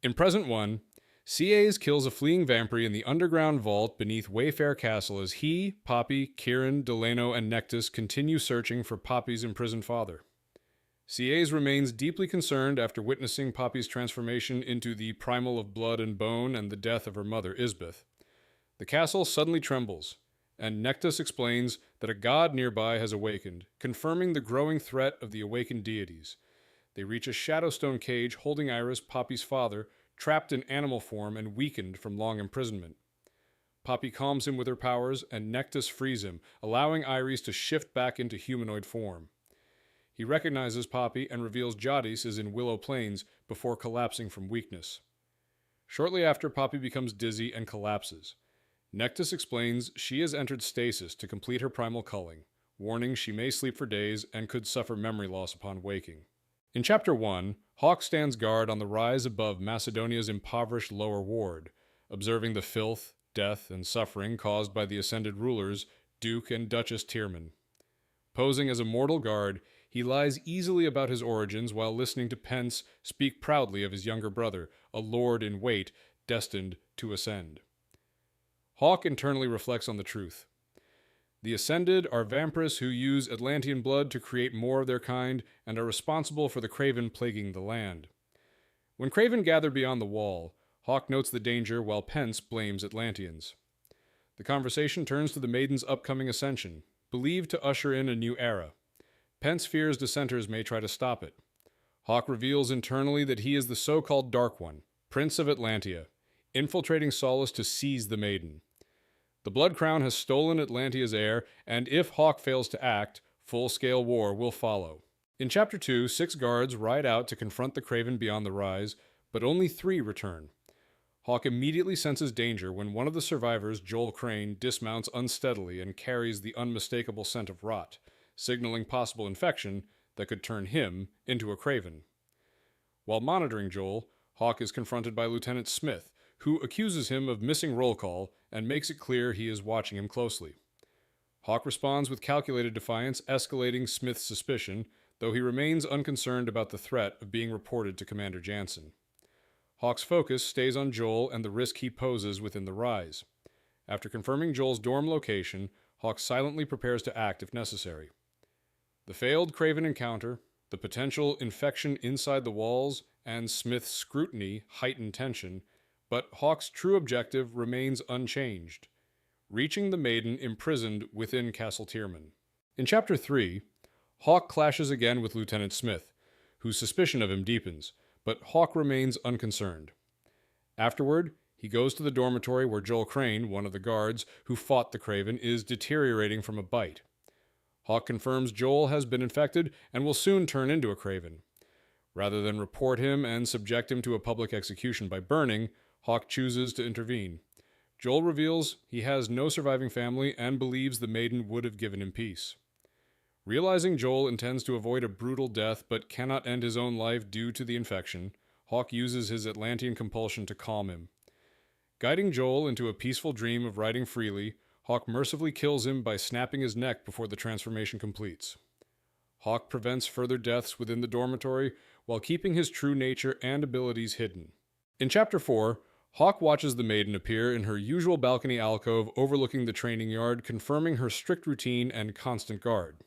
In present one, CA's kills a fleeing vampire in the underground vault beneath Wayfair Castle as he, Poppy, Kieran, Delano, and Nectus continue searching for Poppy's imprisoned father. CA's remains deeply concerned after witnessing Poppy's transformation into the primal of blood and bone and the death of her mother, Isbeth. The castle suddenly trembles, and Nectus explains that a god nearby has awakened, confirming the growing threat of the awakened deities. They reach a Shadowstone cage holding Iris, Poppy's father, trapped in animal form and weakened from long imprisonment. Poppy calms him with her powers, and Nectus frees him, allowing Iris to shift back into humanoid form. He recognizes Poppy and reveals Jadis is in Willow Plains before collapsing from weakness. Shortly after, Poppy becomes dizzy and collapses. Nectus explains she has entered stasis to complete her primal culling, warning she may sleep for days and could suffer memory loss upon waking. In Chapter 1, Hawke stands guard on the rise above Macedonia's impoverished lower ward, observing the filth, death, and suffering caused by the ascended rulers, Duke and Duchess Tyrman. Posing as a mortal guard, he lies easily about his origins while listening to Pence speak proudly of his younger brother, a lord in wait, destined to ascend. Hawke internally reflects on the truth. The Ascended are vampires who use Atlantean blood to create more of their kind and are responsible for the Craven plaguing the land. When Craven gather beyond the wall, Hawke notes the danger while Pence blames Atlanteans. The conversation turns to the Maiden's upcoming ascension, believed to usher in a new era. Pence fears dissenters may try to stop it. Hawke reveals internally that he is the so-called Dark One, Prince of Atlantia, infiltrating Solace to seize the Maiden. The Blood Crown has stolen Atlantia's heir, and if Hawke fails to act, full-scale war will follow. In Chapter 2, 6 guards ride out to confront the Craven beyond the rise, but only 3 return. Hawke immediately senses danger when one of the survivors, Joel Crane, dismounts unsteadily and carries the unmistakable scent of rot, signaling possible infection that could turn him into a Craven. While monitoring Joel, Hawke is confronted by Lieutenant Smith, who accuses him of missing roll call and makes it clear he is watching him closely. Hawke responds with calculated defiance, escalating Smith's suspicion, though he remains unconcerned about the threat of being reported to Commander Jansen. Hawke's focus stays on Joel and the risk he poses within the rise. After confirming Joel's dorm location, Hawke silently prepares to act if necessary. The failed Craven encounter, the potential infection inside the walls, and Smith's scrutiny heighten tension, but Hawke's true objective remains unchanged, reaching the Maiden imprisoned within Castle Tyrman. In Chapter 3, Hawke clashes again with Lieutenant Smith, whose suspicion of him deepens, but Hawke remains unconcerned. Afterward, he goes to the dormitory where Joel Crane, one of the guards who fought the Craven, is deteriorating from a bite. Hawke confirms Joel has been infected and will soon turn into a Craven. Rather than report him and subject him to a public execution by burning, Hawke chooses to intervene. Joel reveals he has no surviving family and believes the Maiden would have given him peace. Realizing Joel intends to avoid a brutal death but cannot end his own life due to the infection, Hawke uses his Atlantean compulsion to calm him. Guiding Joel into a peaceful dream of riding freely, Hawke mercifully kills him by snapping his neck before the transformation completes. Hawke prevents further deaths within the dormitory while keeping his true nature and abilities hidden. In Chapter 4, Hawke watches the Maiden appear in her usual balcony alcove overlooking the training yard, confirming her strict routine and constant guard.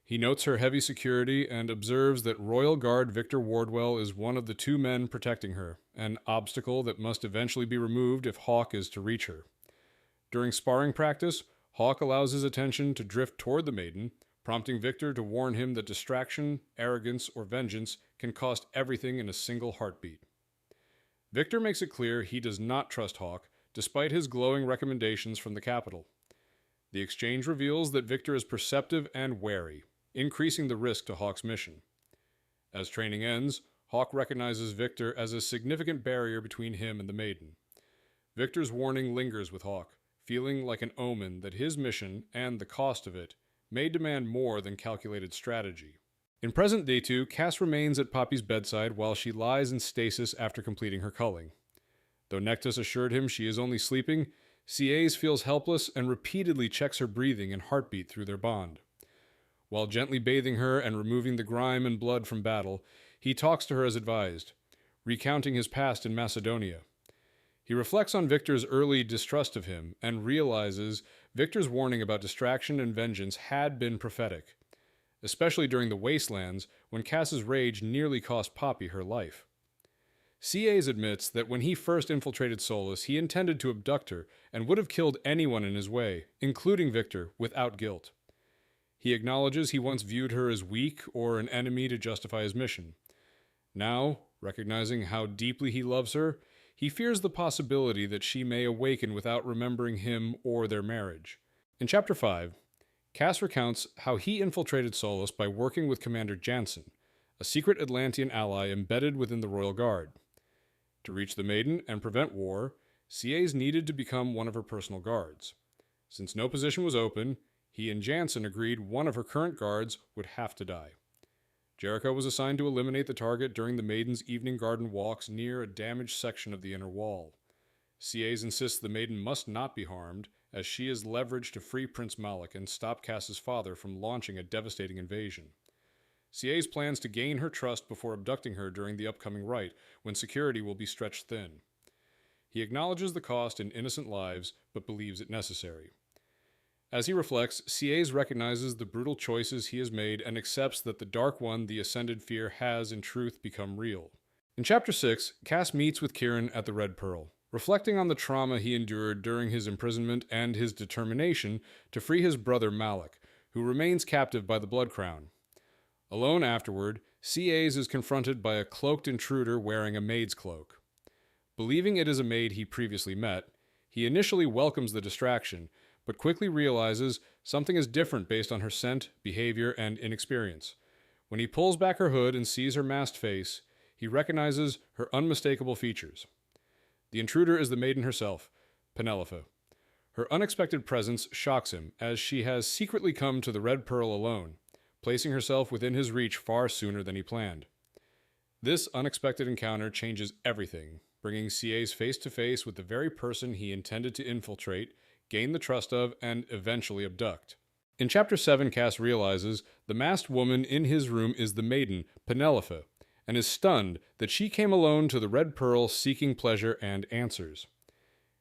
He notes her heavy security and observes that Royal Guard Victor Wardwell is one of the 2 men protecting her, an obstacle that must eventually be removed if Hawke is to reach her. During sparring practice, Hawke allows his attention to drift toward the Maiden, prompting Victor to warn him that distraction, arrogance, or vengeance can cost everything in a single heartbeat. Victor makes it clear he does not trust Hawke, despite his glowing recommendations from the capital. The exchange reveals that Victor is perceptive and wary, increasing the risk to Hawke's mission. As training ends, Hawke recognizes Victor as a significant barrier between him and the Maiden. Victor's warning lingers with Hawke, feeling like an omen that his mission, and the cost of it, may demand more than calculated strategy. In present day 2, Cass remains at Poppy's bedside while she lies in stasis after completing her culling. Though Nectus assured him she is only sleeping, CA's feels helpless and repeatedly checks her breathing and heartbeat through their bond. While gently bathing her and removing the grime and blood from battle, he talks to her as advised. recounting his past in Macedonia. He reflects on Victor's early distrust of him and realizes Victor's warning about distraction and vengeance had been prophetic, especially during the Wastelands when Cass's rage nearly cost Poppy her life. CAs admits that when he first infiltrated Solus, he intended to abduct her and would have killed anyone in his way, including Victor, without guilt. He acknowledges he once viewed her as weak or an enemy to justify his mission. Now, recognizing how deeply he loves her, he fears the possibility that she may awaken without remembering him or their marriage. In Chapter 5, Cass recounts how he infiltrated Solus by working with Commander Jansen, a secret Atlantean ally embedded within the Royal Guard. To reach the Maiden and prevent war, CAs needed to become one of her personal guards. Since no position was open, he and Jansen agreed one of her current guards would have to die. Jericho was assigned to eliminate the target during the Maiden's evening garden walks near a damaged section of the inner wall. CAs insist the Maiden must not be harmed, as she is leveraged to free Prince Malik and stop Cass's father from launching a devastating invasion. CA's plans to gain her trust before abducting her during the upcoming rite, when security will be stretched thin. He acknowledges the cost in innocent lives, but believes it necessary. As he reflects, CAs recognizes the brutal choices he has made and accepts that the Dark One the Ascended fear has in truth become real. In Chapter 6, Cass meets with Kieran at the Red Pearl, reflecting on the trauma he endured during his imprisonment and his determination to free his brother Malik, who remains captive by the Blood Crown. Alone afterward, CAs is confronted by a cloaked intruder wearing a maid's cloak. Believing it is a maid he previously met, he initially welcomes the distraction, but quickly realizes something is different based on her scent, behavior, and inexperience. When he pulls back her hood and sees her masked face, he recognizes her unmistakable features. The intruder is the Maiden herself, Penelope. Her unexpected presence shocks him, as she has secretly come to the Red Pearl alone, placing herself within his reach far sooner than he planned. This unexpected encounter changes everything, bringing CAs face to face with the very person he intended to infiltrate, gain the trust of, and eventually abduct. In Chapter 7, Cass realizes the masked woman in his room is the Maiden, Penelope, and is stunned that she came alone to the Red Pearl seeking pleasure and answers.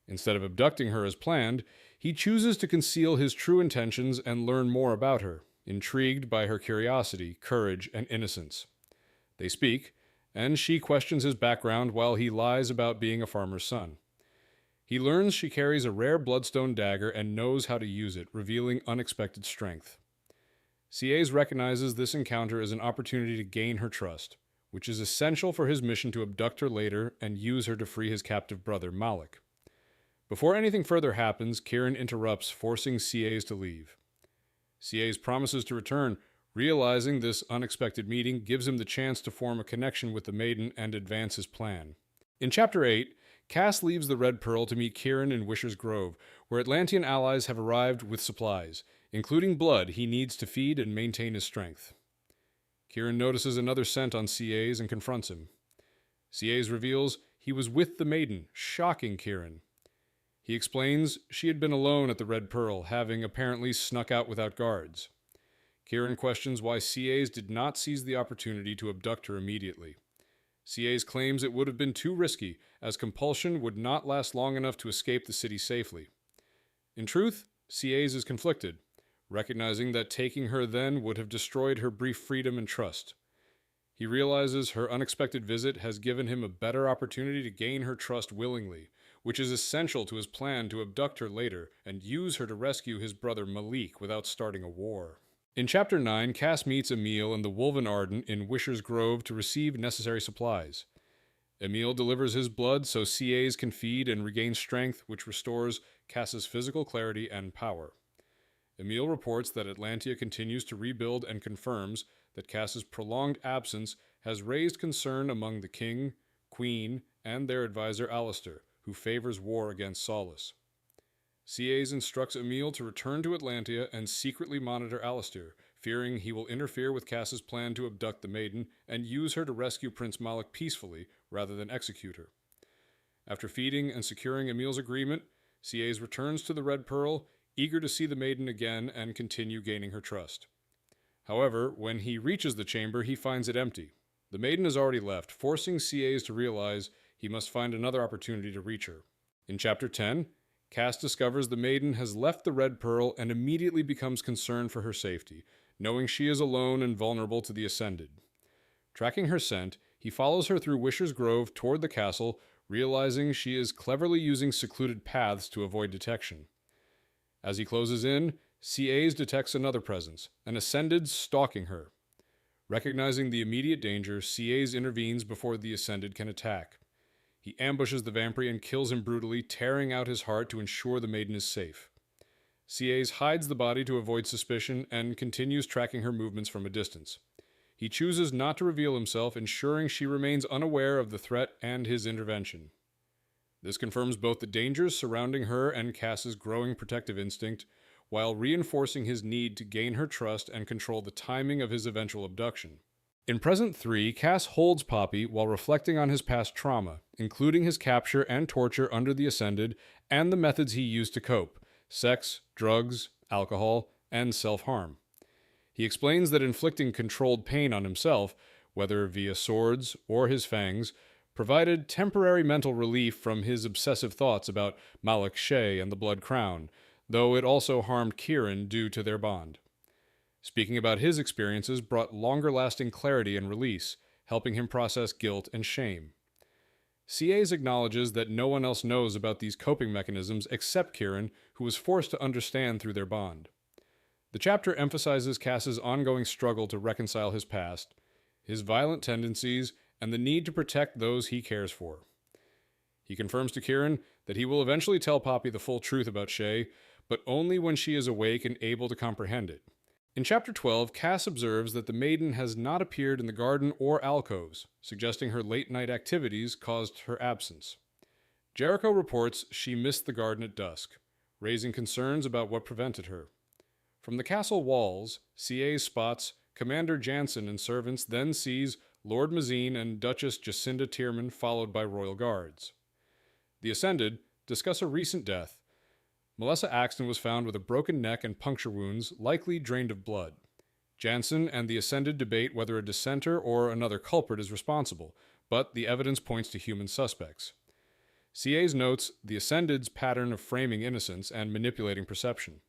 Instead of abducting her as planned, he chooses to conceal his true intentions and learn more about her, intrigued by her curiosity, courage, and innocence. They speak, and she questions his background while he lies about being a farmer's son. He learns she carries a rare bloodstone dagger and knows how to use it, revealing unexpected strength. CAs recognizes this encounter as an opportunity to gain her trust, which is essential for his mission to abduct her later and use her to free his captive brother, Malik. Before anything further happens, Kieran interrupts, forcing CAs to leave. CAs promises to return, realizing this unexpected meeting gives him the chance to form a connection with the Maiden and advance his plan. In Chapter 8, Cass leaves the Red Pearl to meet Kieran in Wisher's Grove, where Atlantean allies have arrived with supplies, including blood he needs to feed and maintain his strength. Kieran notices another scent on CAs and confronts him. CAs reveals he was with the Maiden, shocking Kieran. He explains she had been alone at the Red Pearl, having apparently snuck out without guards. Kieran questions why CAs did not seize the opportunity to abduct her immediately. CAs claims it would have been too risky, as compulsion would not last long enough to escape the city safely. In truth, CAs is conflicted, recognizing that taking her then would have destroyed her brief freedom and trust. He realizes her unexpected visit has given him a better opportunity to gain her trust willingly, which is essential to his plan to abduct her later and use her to rescue his brother Malik without starting a war. In Chapter 9, Cass meets Emil and the Wolven Arden in Wisher's Grove to receive necessary supplies. Emil delivers his blood so CAs can feed and regain strength, which restores Cass's physical clarity and power. Emil reports that Atlantia continues to rebuild and confirms that Cass's prolonged absence has raised concern among the king, queen, and their advisor Alistair, who favors war against Solus. CAs instructs Emil to return to Atlantia and secretly monitor Alistair, fearing he will interfere with Cass's plan to abduct the Maiden and use her to rescue Prince Malik peacefully rather than execute her. After feeding and securing Emil's agreement, CAs returns to the Red Pearl, eager to see the Maiden again and continue gaining her trust. However, when he reaches the chamber, he finds it empty. The maiden has already left, forcing CAs to realize he must find another opportunity to reach her. In Chapter 10, Cass discovers the maiden has left the Red Pearl and immediately becomes concerned for her safety, knowing she is alone and vulnerable to the Ascended. Tracking her scent, he follows her through Wisher's Grove toward the castle, realizing she is cleverly using secluded paths to avoid detection. As he closes in, CAs detects another presence, an Ascended stalking her. Recognizing the immediate danger, CAs intervenes before the Ascended can attack. He ambushes the vampire and kills him brutally, tearing out his heart to ensure the maiden is safe. CAs hides the body to avoid suspicion and continues tracking her movements from a distance. He chooses not to reveal himself, ensuring she remains unaware of the threat and his intervention. This confirms both the dangers surrounding her and Cass's growing protective instinct, while reinforcing his need to gain her trust and control the timing of his eventual abduction. In Present 3, Cass holds Poppy while reflecting on his past trauma, including his capture and torture under the Ascended and the methods he used to cope: sex, drugs, alcohol, and self-harm. He explains that inflicting controlled pain on himself, whether via swords or his fangs, provided temporary mental relief from his obsessive thoughts about Malak Shay and the Blood Crown, though it also harmed Kieran due to their bond. Speaking about his experiences brought longer-lasting clarity and release, helping him process guilt and shame. CAs acknowledges that no one else knows about these coping mechanisms except Kieran, who was forced to understand through their bond. The chapter emphasizes Cass's ongoing struggle to reconcile his past, his violent tendencies, and the need to protect those he cares for. He confirms to Kieran that he will eventually tell Poppy the full truth about Shay, but only when she is awake and able to comprehend it. In Chapter 12, Cass observes that the maiden has not appeared in the garden or alcoves, suggesting her late-night activities caused her absence. Jericho reports she missed the garden at dusk, raising concerns about what prevented her. From the castle walls, CA spots Commander Jansen and servants, then sees Lord Mazine and Duchess Jacinda Tierman, followed by royal guards. The Ascended discuss a recent death. Melissa Axton was found with a broken neck and puncture wounds, likely drained of blood. Jansen and the Ascended debate whether a dissenter or another culprit is responsible, but the evidence points to human suspects. CAs notes the Ascended's pattern of framing innocence and manipulating perception.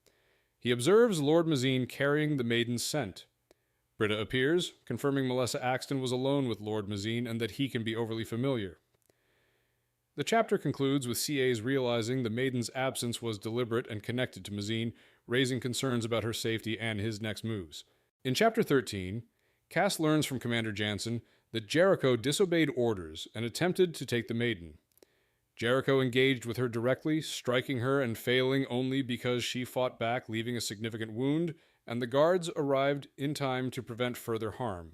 He observes Lord Mazine carrying the maiden's scent. Britta appears, confirming Melissa Axton was alone with Lord Mazine and that he can be overly familiar. The chapter concludes with CAs realizing the maiden's absence was deliberate and connected to Mazine, raising concerns about her safety and his next moves. In Chapter 13, Cass learns from Commander Jansen that Jericho disobeyed orders and attempted to take the maiden. Jericho engaged with her directly, striking her and failing only because she fought back, leaving a significant wound, and the guards arrived in time to prevent further harm.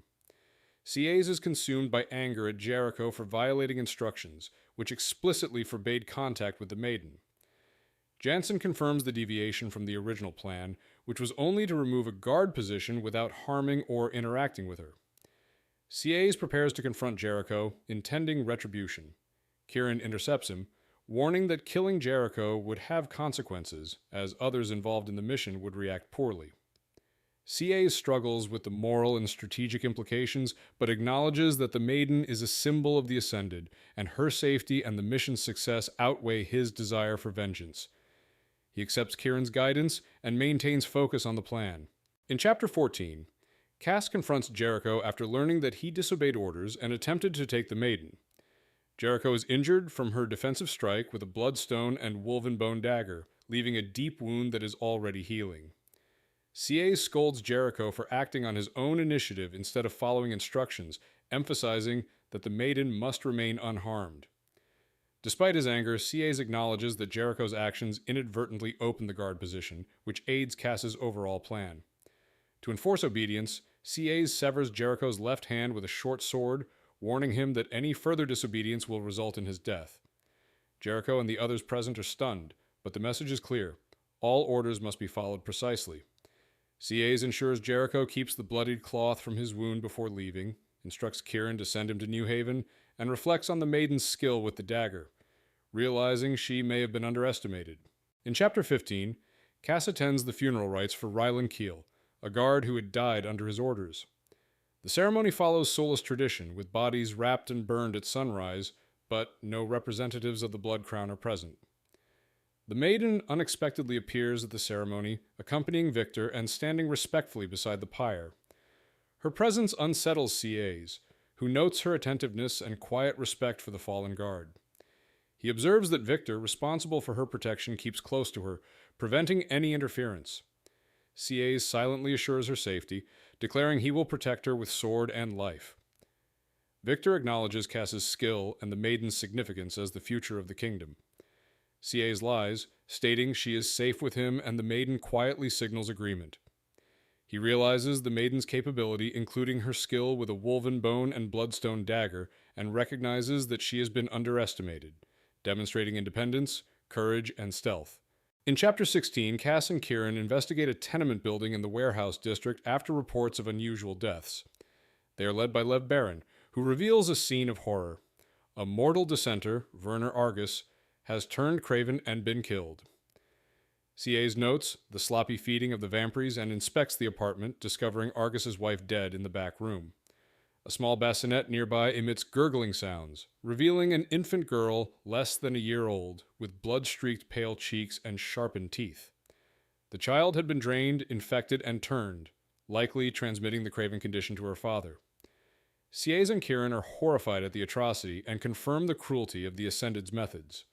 CAs is consumed by anger at Jericho for violating instructions, which explicitly forbade contact with the maiden. Jansen confirms the deviation from the original plan, which was only to remove a guard position without harming or interacting with her. CAs prepares to confront Jericho, intending retribution. Kieran intercepts him, warning that killing Jericho would have consequences, as others involved in the mission would react poorly. CAs struggles with the moral and strategic implications, but acknowledges that the maiden is a symbol of the Ascended, and her safety and the mission's success outweigh his desire for vengeance. He accepts Kieran's guidance and maintains focus on the plan. In Chapter 14, Cass confronts Jericho after learning that he disobeyed orders and attempted to take the maiden. Jericho is injured from her defensive strike with a bloodstone and woven bone dagger, leaving a deep wound that is already healing. CA scolds Jericho for acting on his own initiative instead of following instructions, emphasizing that the maiden must remain unharmed. Despite his anger, CAs acknowledges that Jericho's actions inadvertently opened the guard position, which aids Cass's overall plan. To enforce obedience, CAs severs Jericho's left hand with a short sword, warning him that any further disobedience will result in his death. Jericho and the others present are stunned, but the message is clear. All orders must be followed precisely. CAs ensures Jericho keeps the bloodied cloth from his wound before leaving, instructs Kieran to send him to New Haven, and reflects on the maiden's skill with the dagger, realizing she may have been underestimated. In Chapter 15, Cass attends the funeral rites for Rylan Keel, a guard who had died under his orders. The ceremony follows Soulless tradition, with bodies wrapped and burned at sunrise, but no representatives of the blood crown are present. The maiden unexpectedly appears at the ceremony, accompanying Victor and standing respectfully beside the pyre. Her presence unsettles CAs, who notes her attentiveness and quiet respect for the fallen guard. He observes that Victor, responsible for her protection, keeps close to her, preventing any interference. CAs silently assures her safety, declaring he will protect her with sword and life. Victor acknowledges Cass's skill and the maiden's significance as the future of the kingdom. CAs lies, stating she is safe with him, and the maiden quietly signals agreement. He realizes the maiden's capability, including her skill with a woven bone and bloodstone dagger, and recognizes that she has been underestimated, demonstrating independence, courage, and stealth. In Chapter 16, Cass and Kieran investigate a tenement building in the warehouse district after reports of unusual deaths. They are led by Lev Baron, who reveals a scene of horror. A mortal dissenter, Werner Argus, has turned craven and been killed. CAs notes the sloppy feeding of the vampires and inspects the apartment, discovering Argus's wife dead in the back room. A small bassinet nearby emits gurgling sounds, revealing an infant girl less than a year old, with blood-streaked pale cheeks and sharpened teeth. The child had been drained, infected, and turned, likely transmitting the craven condition to her father. CAs and Kieran are horrified at the atrocity and confirm the cruelty of the Ascended's methods.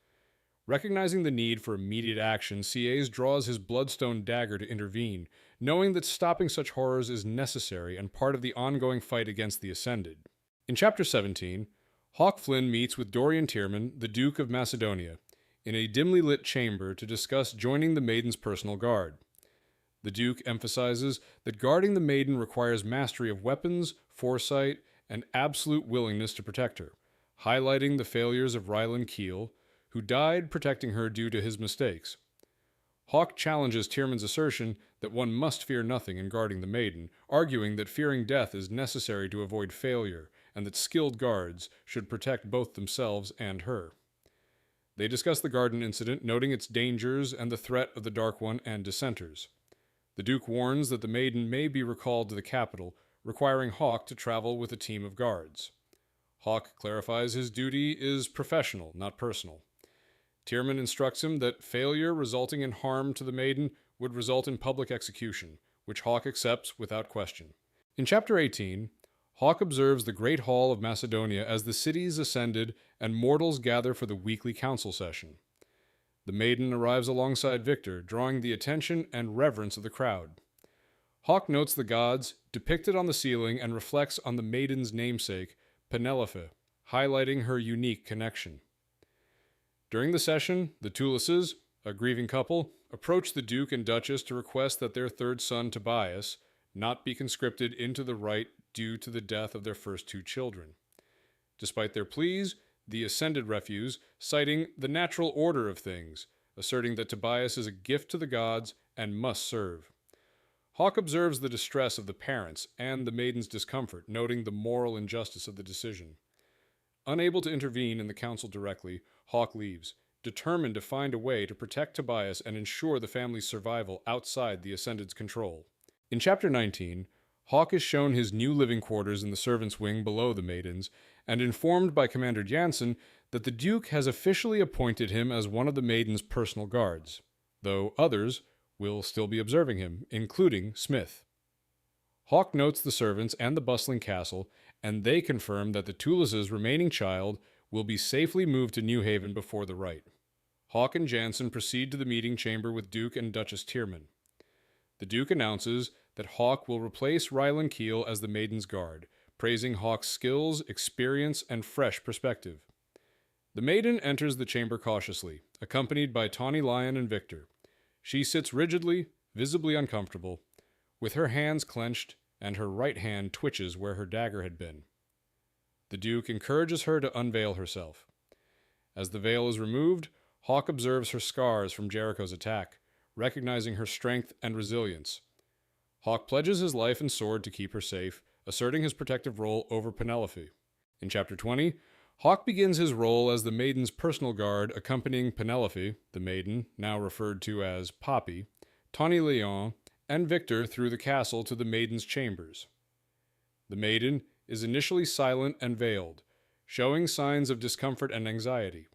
Recognizing the need for immediate action, CAs draws his bloodstone dagger to intervene, knowing that stopping such horrors is necessary and part of the ongoing fight against the Ascended. In Chapter 17, Hawke Flynn meets with Dorian Tierman, the Duke of Macedonia, in a dimly lit chamber to discuss joining the maiden's personal guard. The Duke emphasizes that guarding the maiden requires mastery of weapons, foresight, and absolute willingness to protect her, highlighting the failures of Ryland Keel, who died protecting her due to his mistakes. Hawke challenges Tierman's assertion that one must fear nothing in guarding the maiden, arguing that fearing death is necessary to avoid failure, and that skilled guards should protect both themselves and her. They discuss the garden incident, noting its dangers and the threat of the Dark One and dissenters. The Duke warns that the maiden may be recalled to the capital, requiring Hawke to travel with a team of guards. Hawke clarifies his duty is professional, not personal. Tierman instructs him that failure resulting in harm to the maiden would result in public execution, which Hawke accepts without question. In Chapter 18, Hawke observes the Great Hall of Macedonia as the cities ascended and mortals gather for the weekly council session. The maiden arrives alongside Victor, drawing the attention and reverence of the crowd. Hawke notes the gods depicted on the ceiling and reflects on the maiden's namesake, Penelope, highlighting her unique connection. During the session, the Tulises, a grieving couple, approach the Duke and Duchess to request that their third son, Tobias, not be conscripted into the rite due to the death of their first two children. Despite their pleas, the Ascended refuse, citing the natural order of things, asserting that Tobias is a gift to the gods and must serve. Hawke observes the distress of the parents and the maiden's discomfort, noting the moral injustice of the decision. Unable to intervene in the council directly, Hawke leaves, determined to find a way to protect Tobias and ensure the family's survival outside the Ascended's control. In Chapter 19, Hawke is shown his new living quarters in the servants' wing below the maidens, and informed by Commander Jansen that the Duke has officially appointed him as one of the maiden's personal guards, though others will still be observing him, including Smith. Hawke notes the servants and the bustling castle, and they confirm that the Tulises' remaining child will be safely moved to New Haven before the rite. Hawke and Jansen proceed to the meeting chamber with Duke and Duchess Tierman. The Duke announces that Hawke will replace Ryland Keel as the maiden's guard, praising Hawke's skills, experience, and fresh perspective. The maiden enters the chamber cautiously, accompanied by Tawny Lion and Victor. She sits rigidly, visibly uncomfortable, with her hands clenched, and her right hand twitches where her dagger had been. The Duke encourages her to unveil herself. As the veil is removed, Hawke observes her scars from Jericho's attack, recognizing her strength and resilience. Hawke pledges his life and sword to keep her safe, asserting his protective role over Penelope. In Chapter 20, Hawke begins his role as the maiden's personal guard, accompanying Penelope, the maiden, now referred to as Poppy, Tawny Lion, and Victor through the castle to the maiden's chambers. The maiden is initially silent and veiled, showing signs of discomfort and anxiety.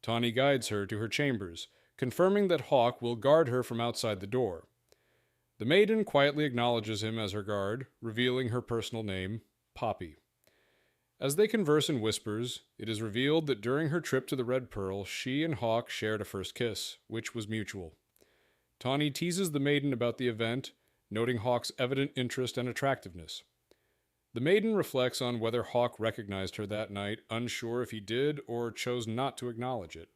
Tawny guides her to her chambers, confirming that Hawke will guard her from outside the door. The maiden quietly acknowledges him as her guard, revealing her personal name, Poppy. As they converse in whispers, it is revealed that during her trip to the Red Pearl, she and Hawke shared a first kiss, which was mutual. Tawny teases the maiden about the event, noting Hawke's evident interest and attractiveness. The maiden reflects on whether Hawke recognized her that night, unsure if he did or chose not to acknowledge it.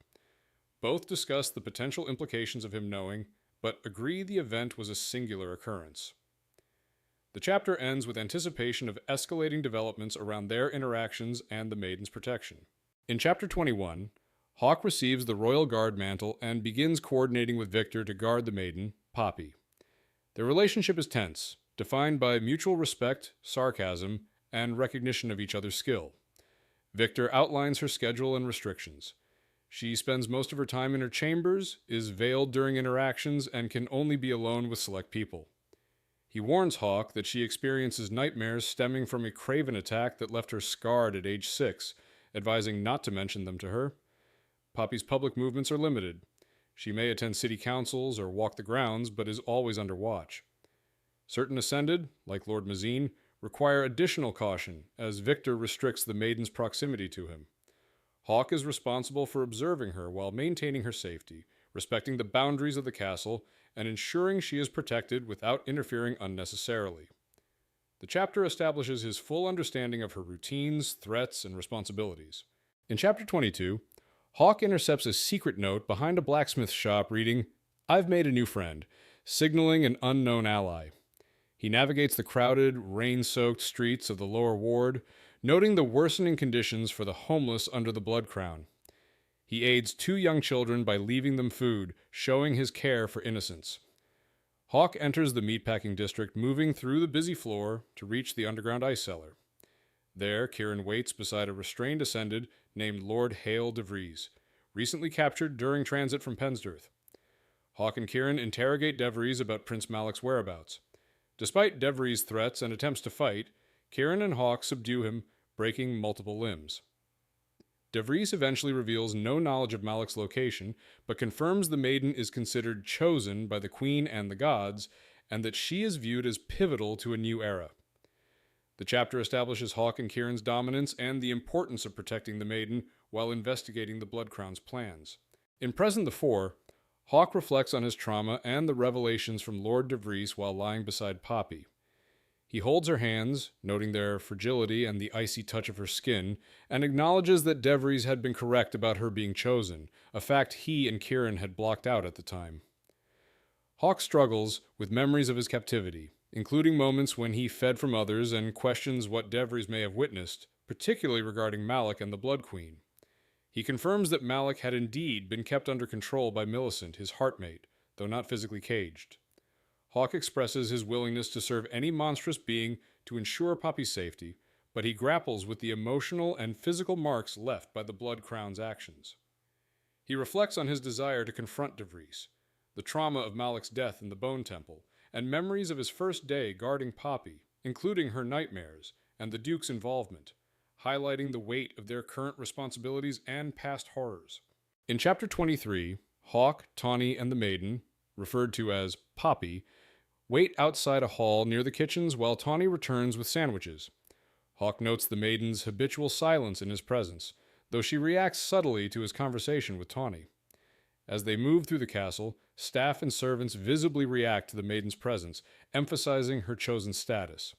Both discuss the potential implications of him knowing, but agree the event was a singular occurrence. The chapter ends with anticipation of escalating developments around their interactions and the maiden's protection. In Chapter 21, Hawke receives the Royal Guard mantle and begins coordinating with Victor to guard the maiden, Poppy. Their relationship is tense, defined by mutual respect, sarcasm, and recognition of each other's skill. Victor outlines her schedule and restrictions. She spends most of her time in her chambers, is veiled during interactions, and can only be alone with select people. He warns Hawke that she experiences nightmares stemming from a craven attack that left her scarred at age 6, advising not to mention them to her. Poppy's public movements are limited. She may attend city councils or walk the grounds, but is always under watch. Certain Ascended, like Lord Mazine, require additional caution, as Victor restricts the maiden's proximity to him. Hawke is responsible for observing her while maintaining her safety, respecting the boundaries of the castle, and ensuring she is protected without interfering unnecessarily. The chapter establishes his full understanding of her routines, threats, and responsibilities. In Chapter 22, Hawke intercepts a secret note behind a blacksmith shop reading, "I've made a new friend," signaling an unknown ally. He navigates the crowded, rain-soaked streets of the lower ward, noting the worsening conditions for the homeless under the Blood Crown. He aids 2 young children by leaving them food, showing his care for innocents. Hawke enters the meatpacking district, moving through the busy floor to reach the underground ice cellar. There, Kieran waits beside a restrained Ascended named Lord Hale de Vries, recently captured during transit from Pensdirth. Hawke and Kieran interrogate de Vries about Prince Malik's whereabouts. Despite de Vries' threats and attempts to fight, Kieran and Hawke subdue him, breaking multiple limbs. De Vries eventually reveals no knowledge of Malik's location, but confirms the maiden is considered chosen by the Queen and the gods, and that she is viewed as pivotal to a new era. The chapter establishes Hawke and Kieran's dominance and the importance of protecting the maiden while investigating the Blood Crown's plans. In Present the Four, Hawke reflects on his trauma and the revelations from Lord de Vries while lying beside Poppy. He holds her hands, noting their fragility and the icy touch of her skin, and acknowledges that de Vries had been correct about her being chosen, a fact he and Kieran had blocked out at the time. Hawke struggles with memories of his captivity, including moments when he fed from others and questions what de Vries may have witnessed, particularly regarding Malik and the Blood Queen. He confirms that Malik had indeed been kept under control by Millicent, his heartmate, though not physically caged. Hawke expresses his willingness to serve any monstrous being to ensure Poppy's safety, but he grapples with the emotional and physical marks left by the Blood Crown's actions. He reflects on his desire to confront de Vries, the trauma of Malik's death in the Bone Temple, and memories of his first day guarding Poppy, including her nightmares and the Duke's involvement, highlighting the weight of their current responsibilities and past horrors. In Chapter 23, Hawke, Tawny, and the maiden, referred to as Poppy, wait outside a hall near the kitchens while Tawny returns with sandwiches. Hawke notes the maiden's habitual silence in his presence, though she reacts subtly to his conversation with Tawny. As they move through the castle, staff and servants visibly react to the maiden's presence, emphasizing her chosen status.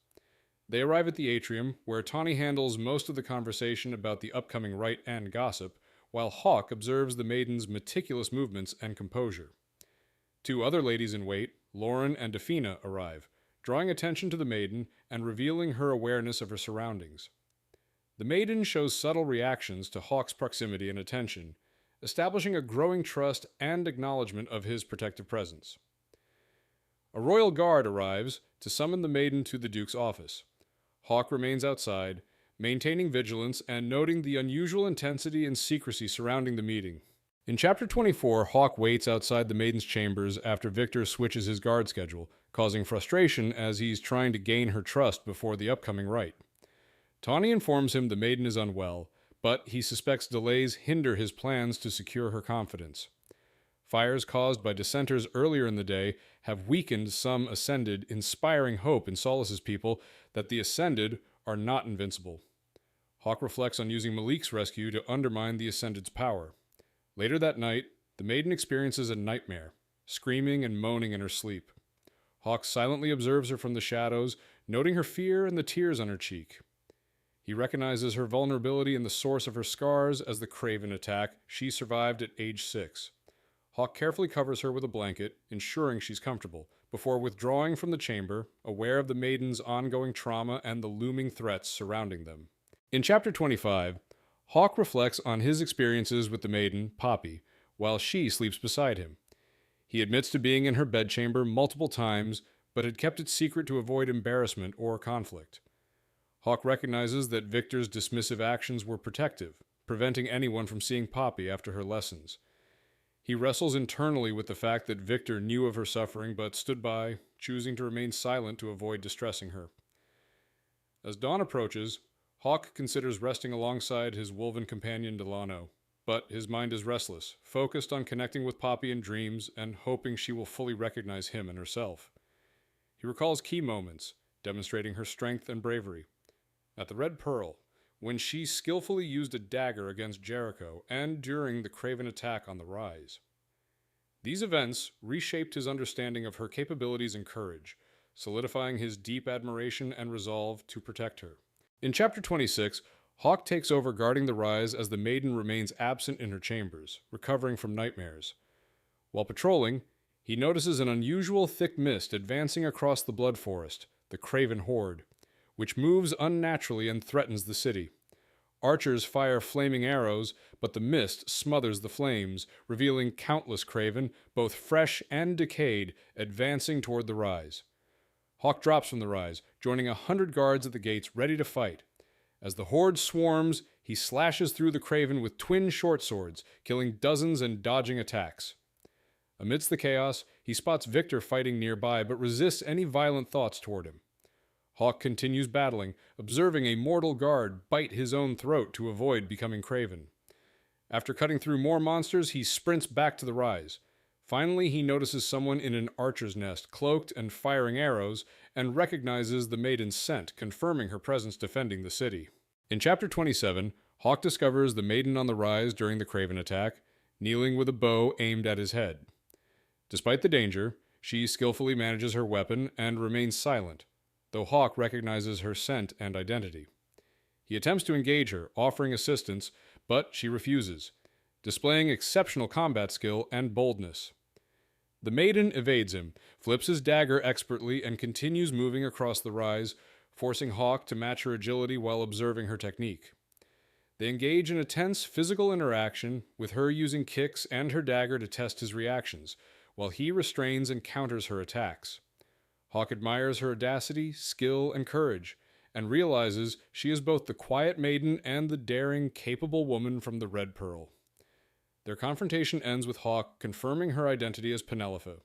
They arrive at the atrium, where Tawny handles most of the conversation about the upcoming rite and gossip, while Hawke observes the maiden's meticulous movements and composure. 2 other ladies in wait, Lauren and Defina, arrive, drawing attention to the maiden and revealing her awareness of her surroundings. The maiden shows subtle reactions to Hawke's proximity and attention, establishing a growing trust and acknowledgement of his protective presence. A royal guard arrives to summon the maiden to the Duke's office. Hawke remains outside, maintaining vigilance and noting the unusual intensity and secrecy surrounding the meeting. In Chapter 24, Hawke waits outside the Maiden's chambers after Victor switches his guard schedule, causing frustration as he's trying to gain her trust before the upcoming rite. Tawny informs him the Maiden is unwell, but he suspects delays hinder his plans to secure her confidence. Fires caused by dissenters earlier in the day have weakened some Ascended, inspiring hope in Solus's people that the Ascended are not invincible. Hawke reflects on using Malik's rescue to undermine the Ascended's power. Later that night, the Maiden experiences a nightmare, screaming and moaning in her sleep. Hawke silently observes her from the shadows, noting her fear and the tears on her cheek. He recognizes her vulnerability in the source of her scars as the Craven attack she survived at age 6. Hawke carefully covers her with a blanket, ensuring she's comfortable, before withdrawing from the chamber, aware of the Maiden's ongoing trauma and the looming threats surrounding them. In Chapter 25, Hawke reflects on his experiences with the Maiden, Poppy, while she sleeps beside him. He admits to being in her bedchamber multiple times, but had kept it secret to avoid embarrassment or conflict. Hawke recognizes that Victor's dismissive actions were protective, preventing anyone from seeing Poppy after her lessons. He wrestles internally with the fact that Victor knew of her suffering but stood by, choosing to remain silent to avoid distressing her. As dawn approaches, Hawke considers resting alongside his wolven companion Delano, but his mind is restless, focused on connecting with Poppy in dreams and hoping she will fully recognize him and herself. He recalls key moments, demonstrating her strength and bravery. At the Red Pearl, when she skillfully used a dagger against Jericho, and during the Craven attack on the Rise. These events reshaped his understanding of her capabilities and courage, solidifying his deep admiration and resolve to protect her. In Chapter 26, Hawke takes over guarding the Rise as the Maiden remains absent in her chambers, recovering from nightmares. While patrolling, he notices an unusual thick mist advancing across the Blood Forest, the Craven Horde, which moves unnaturally and threatens the city. Archers fire flaming arrows, but the mist smothers the flames, revealing countless Craven, both fresh and decayed, advancing toward the Rise. Hawke drops from the Rise, joining 100 guards at the gates ready to fight. As the horde swarms, he slashes through the Craven with twin short swords, killing dozens and dodging attacks. Amidst the chaos, he spots Victor fighting nearby, but resists any violent thoughts toward him. Hawke continues battling, observing a mortal guard bite his own throat to avoid becoming Craven. After cutting through more monsters, he sprints back to the Rise. Finally, he notices someone in an archer's nest, cloaked and firing arrows, and recognizes the Maiden's scent, confirming her presence defending the city. In Chapter 27, Hawke discovers the Maiden on the Rise during the Craven attack, kneeling with a bow aimed at his head. Despite the danger, she skillfully manages her weapon and remains silent, though Hawke recognizes her scent and identity. He attempts to engage her, offering assistance, but she refuses, displaying exceptional combat skill and boldness. The Maiden evades him, flips his dagger expertly, and continues moving across the Rise, forcing Hawke to match her agility while observing her technique. They engage in a tense physical interaction, with her using kicks and her dagger to test his reactions, while he restrains and counters her attacks. Hawke admires her audacity, skill, and courage, and realizes she is both the quiet maiden and the daring, capable woman from the Red Pearl. Their confrontation ends with Hawke confirming her identity as Penelope,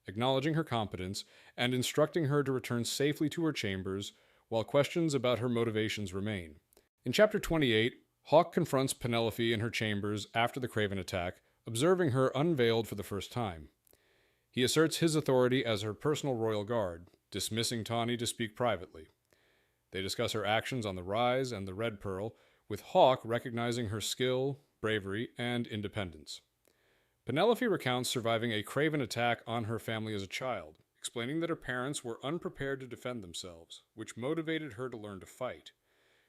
acknowledging her competence, and instructing her to return safely to her chambers, while questions about her motivations remain. In Chapter 28, Hawke confronts Penelope in her chambers after the Craven attack, observing her unveiled for the first time. He asserts his authority as her personal royal guard, dismissing Tawny to speak privately. They discuss her actions on the Rise and the Red Pearl, with Hawke recognizing her skill, bravery, and independence. Penelope recounts surviving a Craven attack on her family as a child, explaining that her parents were unprepared to defend themselves, which motivated her to learn to fight.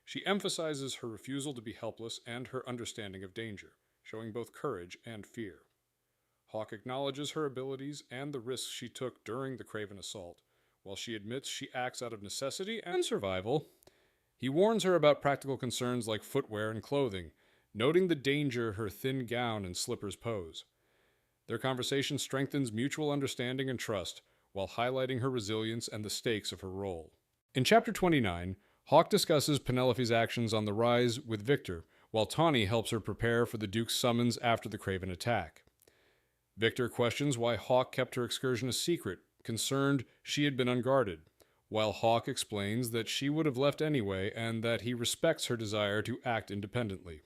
She emphasizes her refusal to be helpless and her understanding of danger, showing both courage and fear. Hawke acknowledges her abilities and the risks she took during the Craven assault, while she admits she acts out of necessity and survival. He warns her about practical concerns like footwear and clothing, noting the danger her thin gown and slippers pose. Their conversation strengthens mutual understanding and trust, while highlighting her resilience and the stakes of her role. In Chapter 29, Hawke discusses Penelope's actions on the Rise with Victor, while Tawny helps her prepare for the Duke's summons after the Craven attack. Victor questions why Hawke kept her excursion a secret, concerned she had been unguarded, while Hawke explains that she would have left anyway and that he respects her desire to act independently.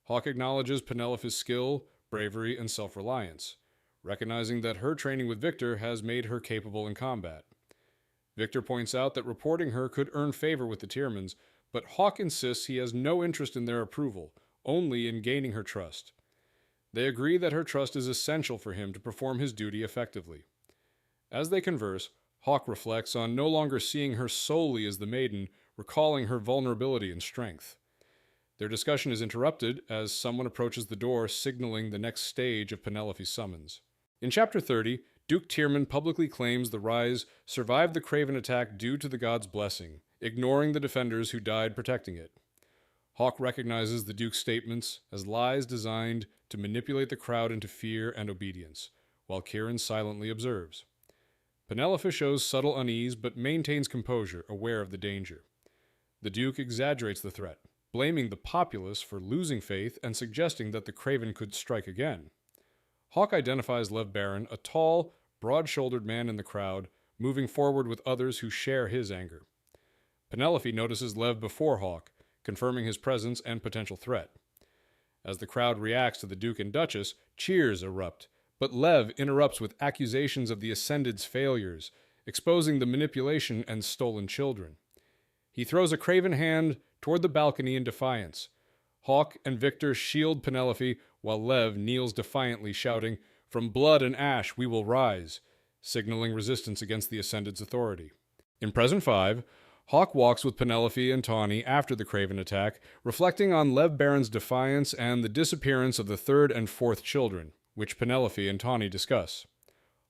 Hawke acknowledges Penelope's skill, bravery, and self-reliance, recognizing that her training with Victor has made her capable in combat. Victor points out that reporting her could earn favor with the Tyrmans, but Hawke insists he has no interest in their approval, only in gaining her trust. They agree that her trust is essential for him to perform his duty effectively. As they converse, Hawke reflects on no longer seeing her solely as the maiden, recalling her vulnerability and strength. Their discussion is interrupted as someone approaches the door, signaling the next stage of Penelope's summons. In Chapter 30, Duke Tyrman publicly claims the Rise survived the Craven attack due to the god's blessing, ignoring the defenders who died protecting it. Hawke recognizes the Duke's statements as lies designed to manipulate the crowd into fear and obedience, while Kieran silently observes. Penelope shows subtle unease but maintains composure, aware of the danger. The Duke exaggerates the threat, blaming the populace for losing faith and suggesting that the Craven could strike again. Hawke identifies Lev Baron, a tall, broad-shouldered man in the crowd, moving forward with others who share his anger. Penelope notices Lev before Hawke, confirming his presence and potential threat. As the crowd reacts to the Duke and Duchess, cheers erupt, but Lev interrupts with accusations of the Ascended's failures, exposing the manipulation and stolen children. He throws a craven hand toward the balcony in defiance. Hawke and Victor shield Penelope, while Lev kneels defiantly, shouting, "From blood and ash we will rise," signaling resistance against the Ascended's authority. In Present 5, Hawke walks with Penelope and Tawny after the Craven attack, reflecting on Lev Baron's defiance and the disappearance of the third and fourth children, which Penelope and Tawny discuss.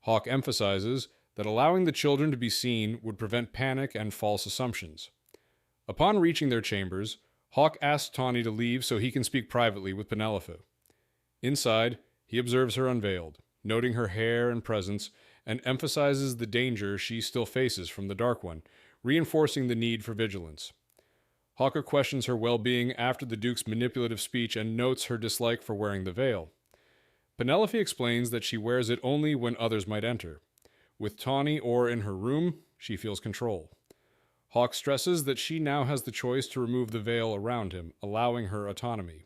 Hawke emphasizes that allowing the children to be seen would prevent panic and false assumptions. Upon reaching their chambers, Hawke asks Tawny to leave so he can speak privately with Penelope. Inside, he observes her unveiled, noting her hair and presence, and emphasizes the danger she still faces from the Dark One, reinforcing the need for vigilance. Hawke questions her well-being after the Duke's manipulative speech and notes her dislike for wearing the veil. Penelope explains that she wears it only when others might enter. With Tawny or in her room, she feels control. Hawke stresses that she now has the choice to remove the veil around him, allowing her autonomy.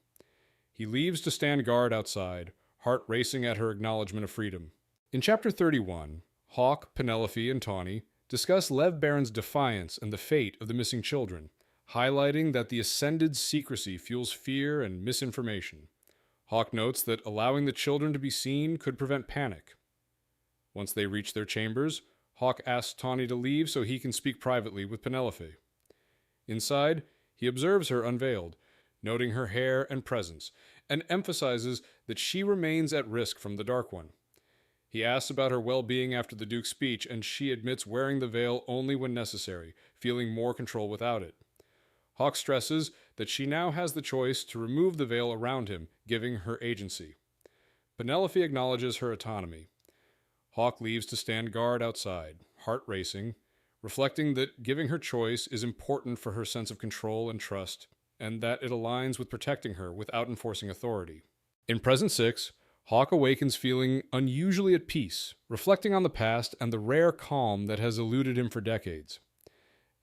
He leaves to stand guard outside, heart racing at her acknowledgement of freedom. In Chapter 31, Hawke, Penelope, and Tawny discuss Lev Baron's defiance and the fate of the missing children, highlighting that the Ascended's secrecy fuels fear and misinformation. Hawke notes that allowing the children to be seen could prevent panic. Once they reach their chambers, Hawke asks Tawny to leave so he can speak privately with Penelope. Inside, he observes her unveiled, noting her hair and presence, and emphasizes that she remains at risk from the Dark One. He asks about her well-being after the Duke's speech, and she admits wearing the veil only when necessary, feeling more control without it. Hawke stresses that she now has the choice to remove the veil around him, giving her agency. Penelope acknowledges her autonomy. Hawke leaves to stand guard outside, heart racing, reflecting that giving her choice is important for her sense of control and trust, and that it aligns with protecting her without enforcing authority. In Present 6, Hawke awakens feeling unusually at peace, reflecting on the past and the rare calm that has eluded him for decades.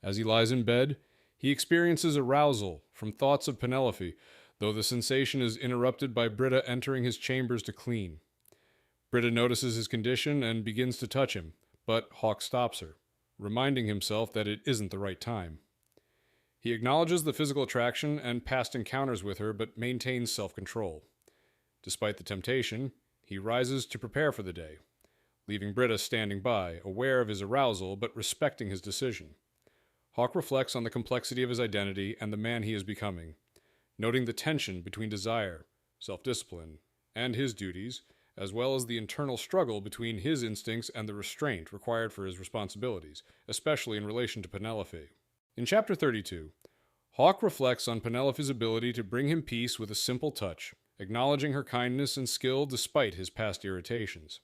As he lies in bed, he experiences arousal from thoughts of Penelope, though the sensation is interrupted by Britta entering his chambers to clean. Britta notices his condition and begins to touch him, but Hawke stops her, reminding himself that it isn't the right time. He acknowledges the physical attraction and past encounters with her, but maintains self-control. Despite the temptation, he rises to prepare for the day, leaving Britta standing by, aware of his arousal but respecting his decision. Hawke reflects on the complexity of his identity and the man he is becoming, noting the tension between desire, self-discipline, and his duties, as well as the internal struggle between his instincts and the restraint required for his responsibilities, especially in relation to Penelope. In Chapter 32, Hawke reflects on Penelope's ability to bring him peace with a simple touch, acknowledging her kindness and skill despite his past irritations.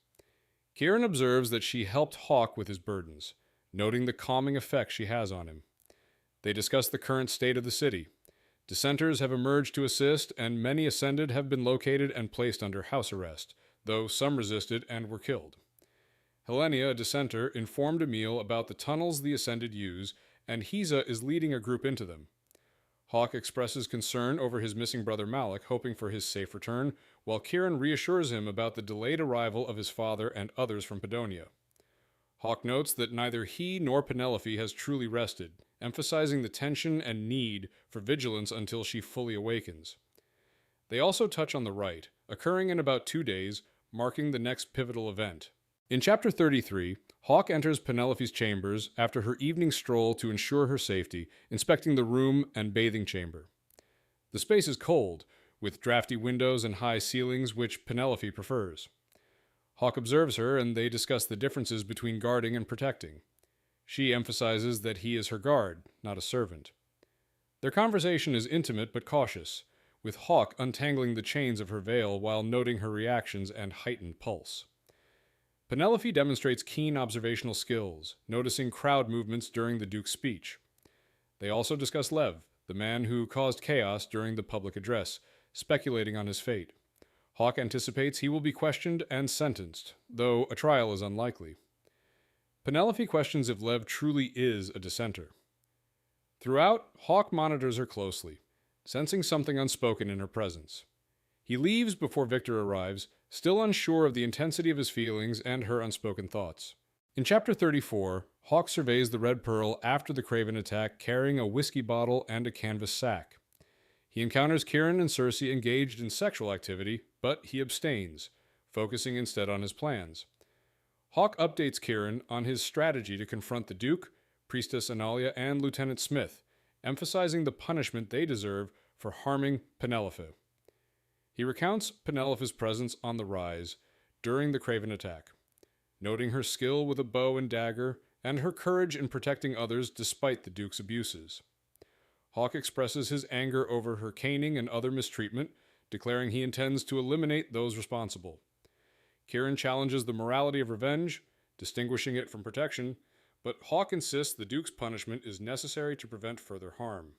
Kieran observes that she helped Hawke with his burdens, noting the calming effect she has on him. They discuss the current state of the city, Dissenters have emerged to assist, and many ascended have been located and placed under house arrest, though some resisted and were killed. Helenia, a dissenter, informed Emil about the tunnels the ascended use, and Hisa is leading a group into them. Hawke expresses concern over his missing brother Malik, hoping for his safe return, while Kieran reassures him about the delayed arrival of his father and others from Padonia. Hawke notes that neither he nor Penelope has truly rested, emphasizing the tension and need for vigilance until she fully awakens. They also touch on the rite, occurring in about 2 days, marking the next pivotal event. In Chapter 33, Hawke enters Penelope's chambers after her evening stroll to ensure her safety, inspecting the room and bathing chamber. The space is cold, with drafty windows and high ceilings, which Penelope prefers. Hawke observes her, and they discuss the differences between guarding and protecting. She emphasizes that he is her guard, not a servant. Their conversation is intimate but cautious, with Hawke untangling the chains of her veil while noting her reactions and heightened pulse. Penelope demonstrates keen observational skills, noticing crowd movements during the Duke's speech. They also discuss Lev, the man who caused chaos during the public address, speculating on his fate. Hawke anticipates he will be questioned and sentenced, though a trial is unlikely. Penelope questions if Lev truly is a dissenter. Throughout, Hawke monitors her closely, sensing something unspoken in her presence. He leaves before Victor arrives, still unsure of the intensity of his feelings and her unspoken thoughts. In Chapter 34, Hawke surveys the Red Pearl after the Craven attack, carrying a whiskey bottle and a canvas sack. He encounters Kieran and Cersei engaged in sexual activity, but he abstains, focusing instead on his plans. Hawke updates Kieran on his strategy to confront the Duke, Priestess Analia, and Lieutenant Smith, emphasizing the punishment they deserve for harming Penelope. He recounts Penelope's presence on the rise during the Craven attack, noting her skill with a bow and dagger and her courage in protecting others despite the Duke's abuses. Hawke expresses his anger over her caning and other mistreatment, declaring he intends to eliminate those responsible. Kieran challenges the morality of revenge, distinguishing it from protection, but Hawke insists the Duke's punishment is necessary to prevent further harm.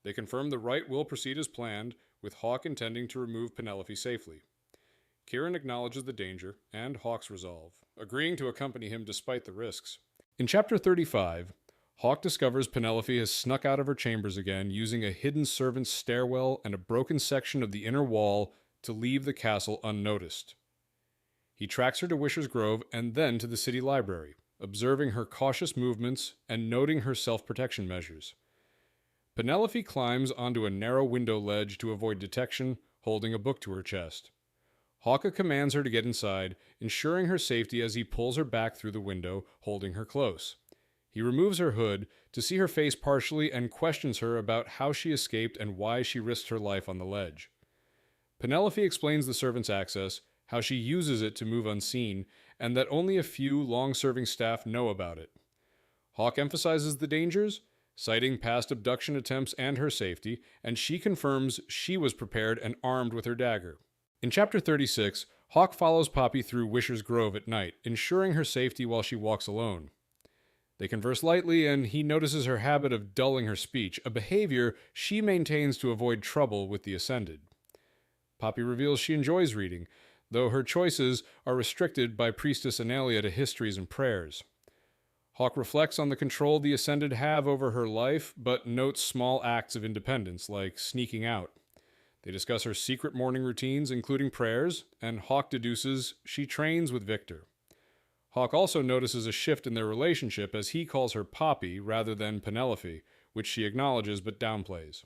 They confirm the rite will proceed as planned, with Hawke intending to remove Penelope safely. Kieran acknowledges the danger and Hawke's resolve, agreeing to accompany him despite the risks. In Chapter 35, Hawke discovers Penelope has snuck out of her chambers again, using a hidden servant's stairwell and a broken section of the inner wall to leave the castle unnoticed. He tracks her to Wisher's Grove and then to the city library, observing her cautious movements and noting her self-protection measures. Penelope climbs onto a narrow window ledge to avoid detection, holding a book to her chest. Hawke commands her to get inside, ensuring her safety as he pulls her back through the window, holding her close. He removes her hood to see her face partially and questions her about how she escaped and why she risked her life on the ledge. Penelope explains the servant's access, how she uses it to move unseen, and that only a few long-serving staff know about it. Hawke emphasizes the dangers, citing past abduction attempts and her safety, and she confirms she was prepared and armed with her dagger. In Chapter 36, Hawke follows Poppy through Wisher's Grove at night, ensuring her safety while she walks alone. They converse lightly, and he notices her habit of dulling her speech, a behavior she maintains to avoid trouble with the Ascended. Poppy reveals she enjoys reading, though her choices are restricted by Priestess Analia to histories and prayers. Hawke reflects on the control the Ascended have over her life, but notes small acts of independence, like sneaking out. They discuss her secret morning routines, including prayers, and Hawke deduces she trains with Victor. Hawke also notices a shift in their relationship as he calls her Poppy rather than Penelope, which she acknowledges but downplays.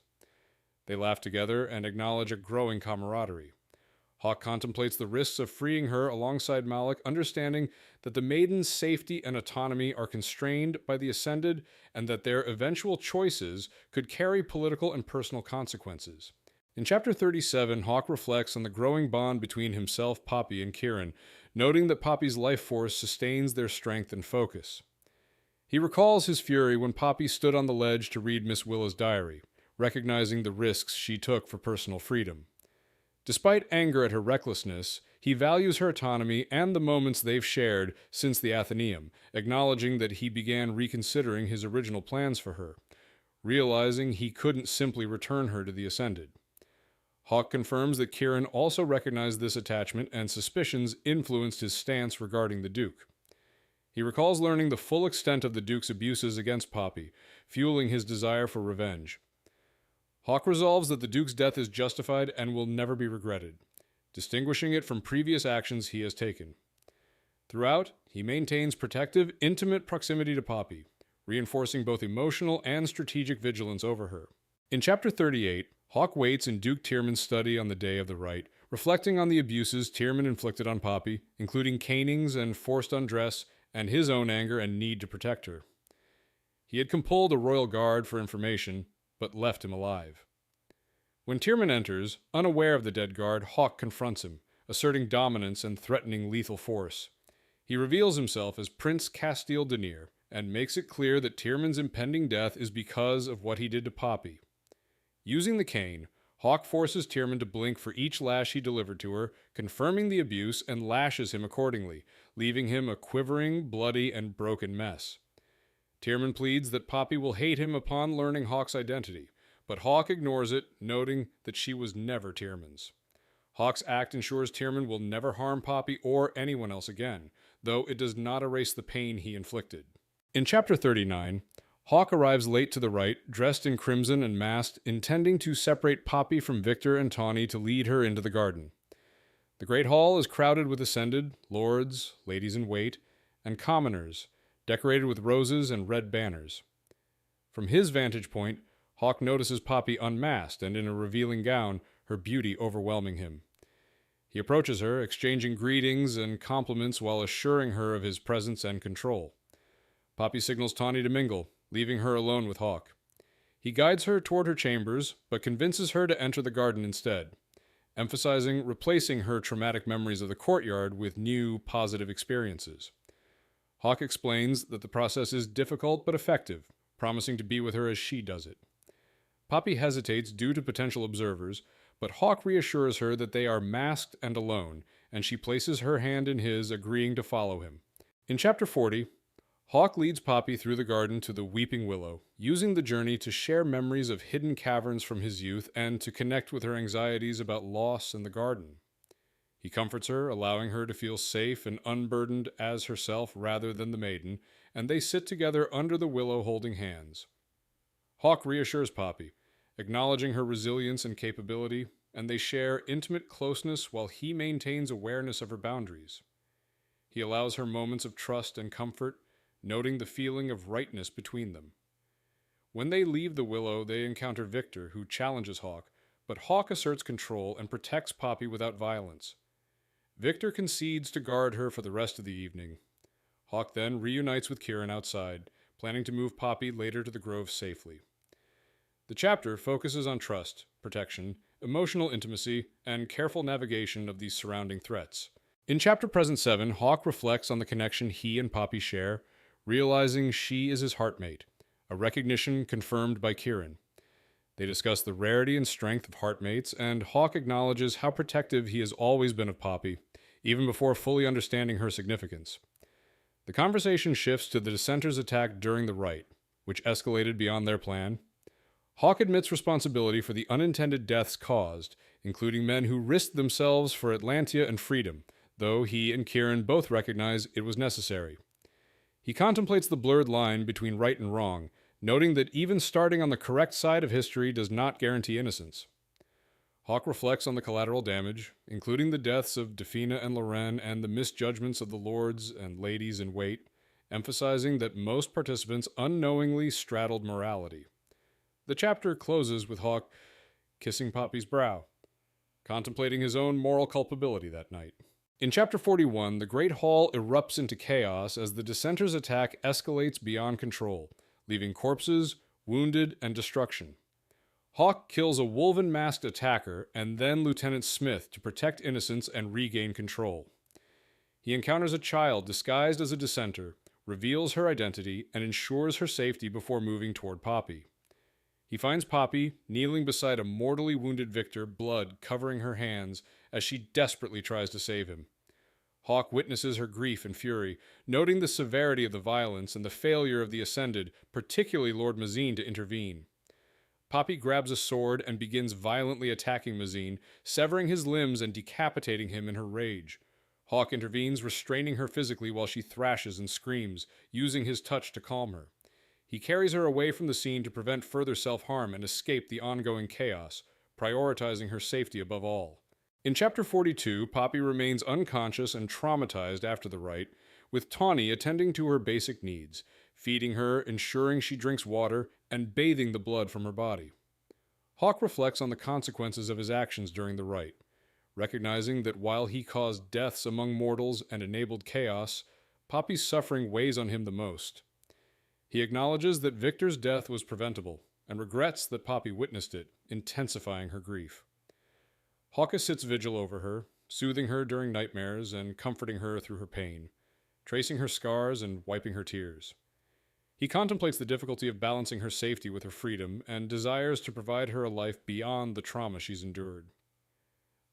They laugh together and acknowledge a growing camaraderie. Hawke contemplates the risks of freeing her alongside Malik, understanding that the maiden's safety and autonomy are constrained by the Ascended and that their eventual choices could carry political and personal consequences. In Chapter 37, Hawke reflects on the growing bond between himself, Poppy, and Kieran, noting that Poppy's life force sustains their strength and focus. He recalls his fury when Poppy stood on the ledge to read Miss Willa's diary, recognizing the risks she took for personal freedom. Despite anger at her recklessness, he values her autonomy and the moments they've shared since the Athenaeum, acknowledging that he began reconsidering his original plans for her, realizing he couldn't simply return her to the Ascended. Hawke confirms that Kieran also recognized this attachment and suspicions influenced his stance regarding the Duke. He recalls learning the full extent of the Duke's abuses against Poppy, fueling his desire for revenge. Hawke resolves that the Duke's death is justified and will never be regretted, distinguishing it from previous actions he has taken. Throughout, he maintains protective, intimate proximity to Poppy, reinforcing both emotional and strategic vigilance over her. In Chapter 38, Hawke waits in Duke Tyrman's study on the day of the rite, reflecting on the abuses Tyrman inflicted on Poppy, including canings and forced undress, and his own anger and need to protect her. He had compelled a royal guard for information, but left him alive. When Tyrman enters, unaware of the dead guard, Hawke confronts him, asserting dominance and threatening lethal force. He reveals himself as Prince Castile Denier, and makes it clear that Tyrman's impending death is because of what he did to Poppy. Using the cane, Hawke forces Tyrman to blink for each lash he delivered to her, confirming the abuse, and lashes him accordingly, leaving him a quivering, bloody, and broken mess. Tyrman pleads that Poppy will hate him upon learning Hawke's identity, but Hawke ignores it, noting that she was never Tyrman's. Hawke's act ensures Tyrman will never harm Poppy or anyone else again, though it does not erase the pain he inflicted. In Chapter 39, Hawke arrives late to the rite, dressed in crimson and masked, intending to separate Poppy from Victor and Tawny to lead her into the garden. The Great Hall is crowded with Ascended, lords, ladies in wait, and commoners, decorated with roses and red banners. From his vantage point, Hawke notices Poppy unmasked and in a revealing gown, her beauty overwhelming him. He approaches her, exchanging greetings and compliments while assuring her of his presence and control. Poppy signals Tawny to mingle, leaving her alone with Hawke. He guides her toward her chambers, but convinces her to enter the garden instead, emphasizing replacing her traumatic memories of the courtyard with new, positive experiences. Hawke explains that the process is difficult but effective, promising to be with her as she does it. Poppy hesitates due to potential observers, but Hawke reassures her that they are masked and alone, and she places her hand in his, agreeing to follow him. In Chapter 40, Hawke leads Poppy through the garden to the Weeping Willow, using the journey to share memories of hidden caverns from his youth and to connect with her anxieties about loss in the garden. He comforts her, allowing her to feel safe and unburdened as herself rather than the maiden, and they sit together under the willow holding hands. Hawke reassures Poppy, acknowledging her resilience and capability, and they share intimate closeness while he maintains awareness of her boundaries. He allows her moments of trust and comfort, noting the feeling of rightness between them. When they leave the willow, they encounter Victor, who challenges Hawke, but Hawke asserts control and protects Poppy without violence. Victor concedes to guard her for the rest of the evening. Hawke then reunites with Kieran outside, planning to move Poppy later to the grove safely. The chapter focuses on trust, protection, emotional intimacy, and careful navigation of these surrounding threats. In Chapter Present 7, Hawke reflects on the connection he and Poppy share, realizing she is his heartmate, a recognition confirmed by Kieran. They discuss the rarity and strength of heartmates, and Hawke acknowledges how protective he has always been of Poppy, even before fully understanding her significance. The conversation shifts to the dissenters' attack during the rite, which escalated beyond their plan. Hawke admits responsibility for the unintended deaths caused, including men who risked themselves for Atlantia and freedom, though he and Kieran both recognize it was necessary. He contemplates the blurred line between right and wrong, noting that even starting on the correct side of history does not guarantee innocence. Hawke reflects on the collateral damage, including the deaths of Defina and Loren and the misjudgments of the lords and ladies in wait, emphasizing that most participants unknowingly straddled morality. The chapter closes with Hawke kissing Poppy's brow, contemplating his own moral culpability that night. In Chapter 41, the Great Hall erupts into chaos as the dissenters' attack escalates beyond control, leaving corpses, wounded, and destruction. Hawke kills a wolven-masked attacker and then Lieutenant Smith to protect innocents and regain control. He encounters a child disguised as a dissenter, reveals her identity, and ensures her safety before moving toward Poppy. He finds Poppy kneeling beside a mortally wounded Victor, blood covering her hands as she desperately tries to save him. Hawke witnesses her grief and fury, noting the severity of the violence and the failure of the Ascended, particularly Lord Mazine, to intervene. Poppy grabs a sword and begins violently attacking Mazine, severing his limbs and decapitating him in her rage. Hawke intervenes, restraining her physically while she thrashes and screams, using his touch to calm her. He carries her away from the scene to prevent further self-harm and escape the ongoing chaos, prioritizing her safety above all. In Chapter 42, Poppy remains unconscious and traumatized after the rite, with Tawny attending to her basic needs, feeding her, ensuring she drinks water, and bathing the blood from her body. Hawke reflects on the consequences of his actions during the rite, recognizing that while he caused deaths among mortals and enabled chaos, Poppy's suffering weighs on him the most. He acknowledges that Victor's death was preventable, and regrets that Poppy witnessed it, intensifying her grief. Hawke sits vigil over her, soothing her during nightmares and comforting her through her pain, tracing her scars and wiping her tears. He contemplates the difficulty of balancing her safety with her freedom and desires to provide her a life beyond the trauma she's endured.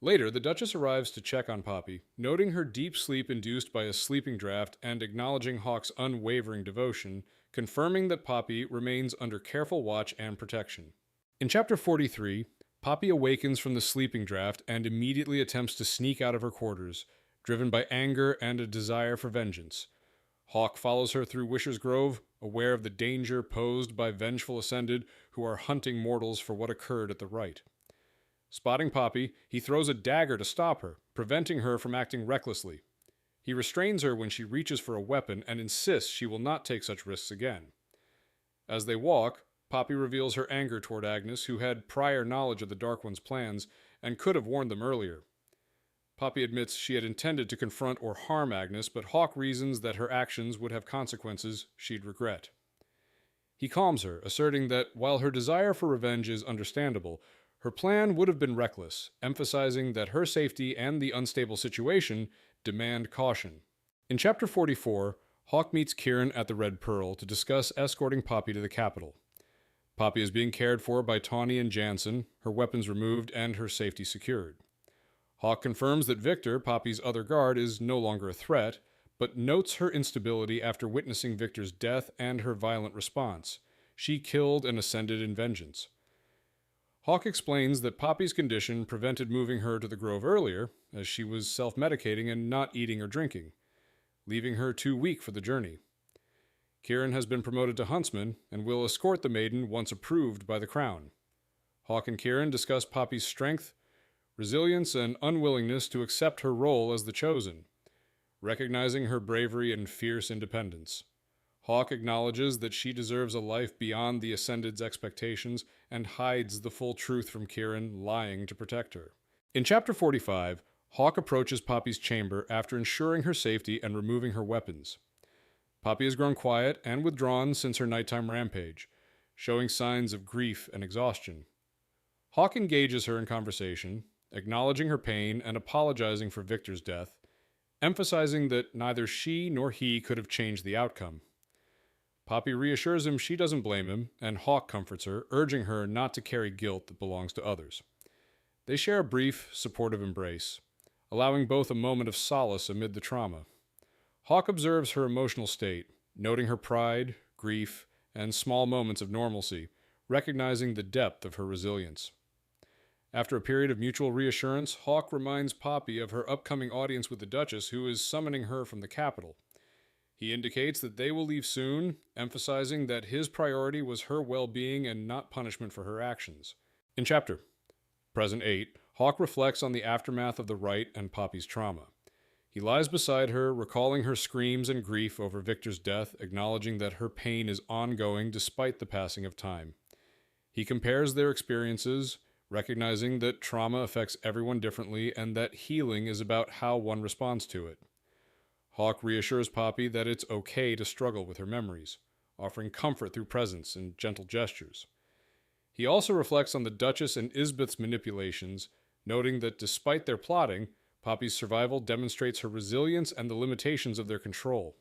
Later, the Duchess arrives to check on Poppy, noting her deep sleep induced by a sleeping draft and acknowledging Hawke's unwavering devotion, confirming that Poppy remains under careful watch and protection. In Chapter 43, Poppy awakens from the sleeping draft and immediately attempts to sneak out of her quarters, driven by anger and a desire for vengeance. Hawke follows her through Wisher's Grove, aware of the danger posed by vengeful Ascended who are hunting mortals for what occurred at the rite. Spotting Poppy, he throws a dagger to stop her, preventing her from acting recklessly. He restrains her when she reaches for a weapon and insists she will not take such risks again. As they walk, Poppy reveals her anger toward Agnes, who had prior knowledge of the Dark One's plans and could have warned them earlier. Poppy admits she had intended to confront or harm Agnes, but Hawke reasons that her actions would have consequences she'd regret. He calms her, asserting that while her desire for revenge is understandable, her plan would have been reckless, emphasizing that her safety and the unstable situation demand caution. In Chapter 44, Hawke meets Kieran at the Red Pearl to discuss escorting Poppy to the capital. Poppy is being cared for by Tawny and Jansen, her weapons removed and her safety secured. Hawke confirms that Victor, Poppy's other guard, is no longer a threat, but notes her instability after witnessing Victor's death and her violent response. She killed and ascended in vengeance. Hawke explains that Poppy's condition prevented moving her to the Grove earlier, as she was self-medicating and not eating or drinking, leaving her too weak for the journey. Kieran has been promoted to huntsman and will escort the maiden once approved by the crown. Hawke and Kieran discuss Poppy's strength, resilience, and unwillingness to accept her role as the Chosen, recognizing her bravery and fierce independence. Hawke acknowledges that she deserves a life beyond the Ascended's expectations and hides the full truth from Kieran, lying to protect her. In Chapter 45, Hawke approaches Poppy's chamber after ensuring her safety and removing her weapons. Poppy has grown quiet and withdrawn since her nighttime rampage, showing signs of grief and exhaustion. Hawke engages her in conversation, acknowledging her pain and apologizing for Victor's death, emphasizing that neither she nor he could have changed the outcome. Poppy reassures him she doesn't blame him, and Hawke comforts her, urging her not to carry guilt that belongs to others. They share a brief, supportive embrace, allowing both a moment of solace amid the trauma. Hawke observes her emotional state, noting her pride, grief, and small moments of normalcy, recognizing the depth of her resilience. After a period of mutual reassurance, Hawke reminds Poppy of her upcoming audience with the Duchess, who is summoning her from the capital. He indicates that they will leave soon, emphasizing that his priority was her well-being and not punishment for her actions. In Chapter Present 8, Hawke reflects on the aftermath of the rite and Poppy's trauma. He lies beside her, recalling her screams and grief over Victor's death, acknowledging that her pain is ongoing despite the passing of time. He compares their experiences, recognizing that trauma affects everyone differently and that healing is about how one responds to it. Hawke reassures Poppy that it's okay to struggle with her memories, offering comfort through presence and gentle gestures. He also reflects on the Duchess and Isbeth's manipulations, noting that despite their plotting, Poppy's survival demonstrates her resilience and the limitations of their control.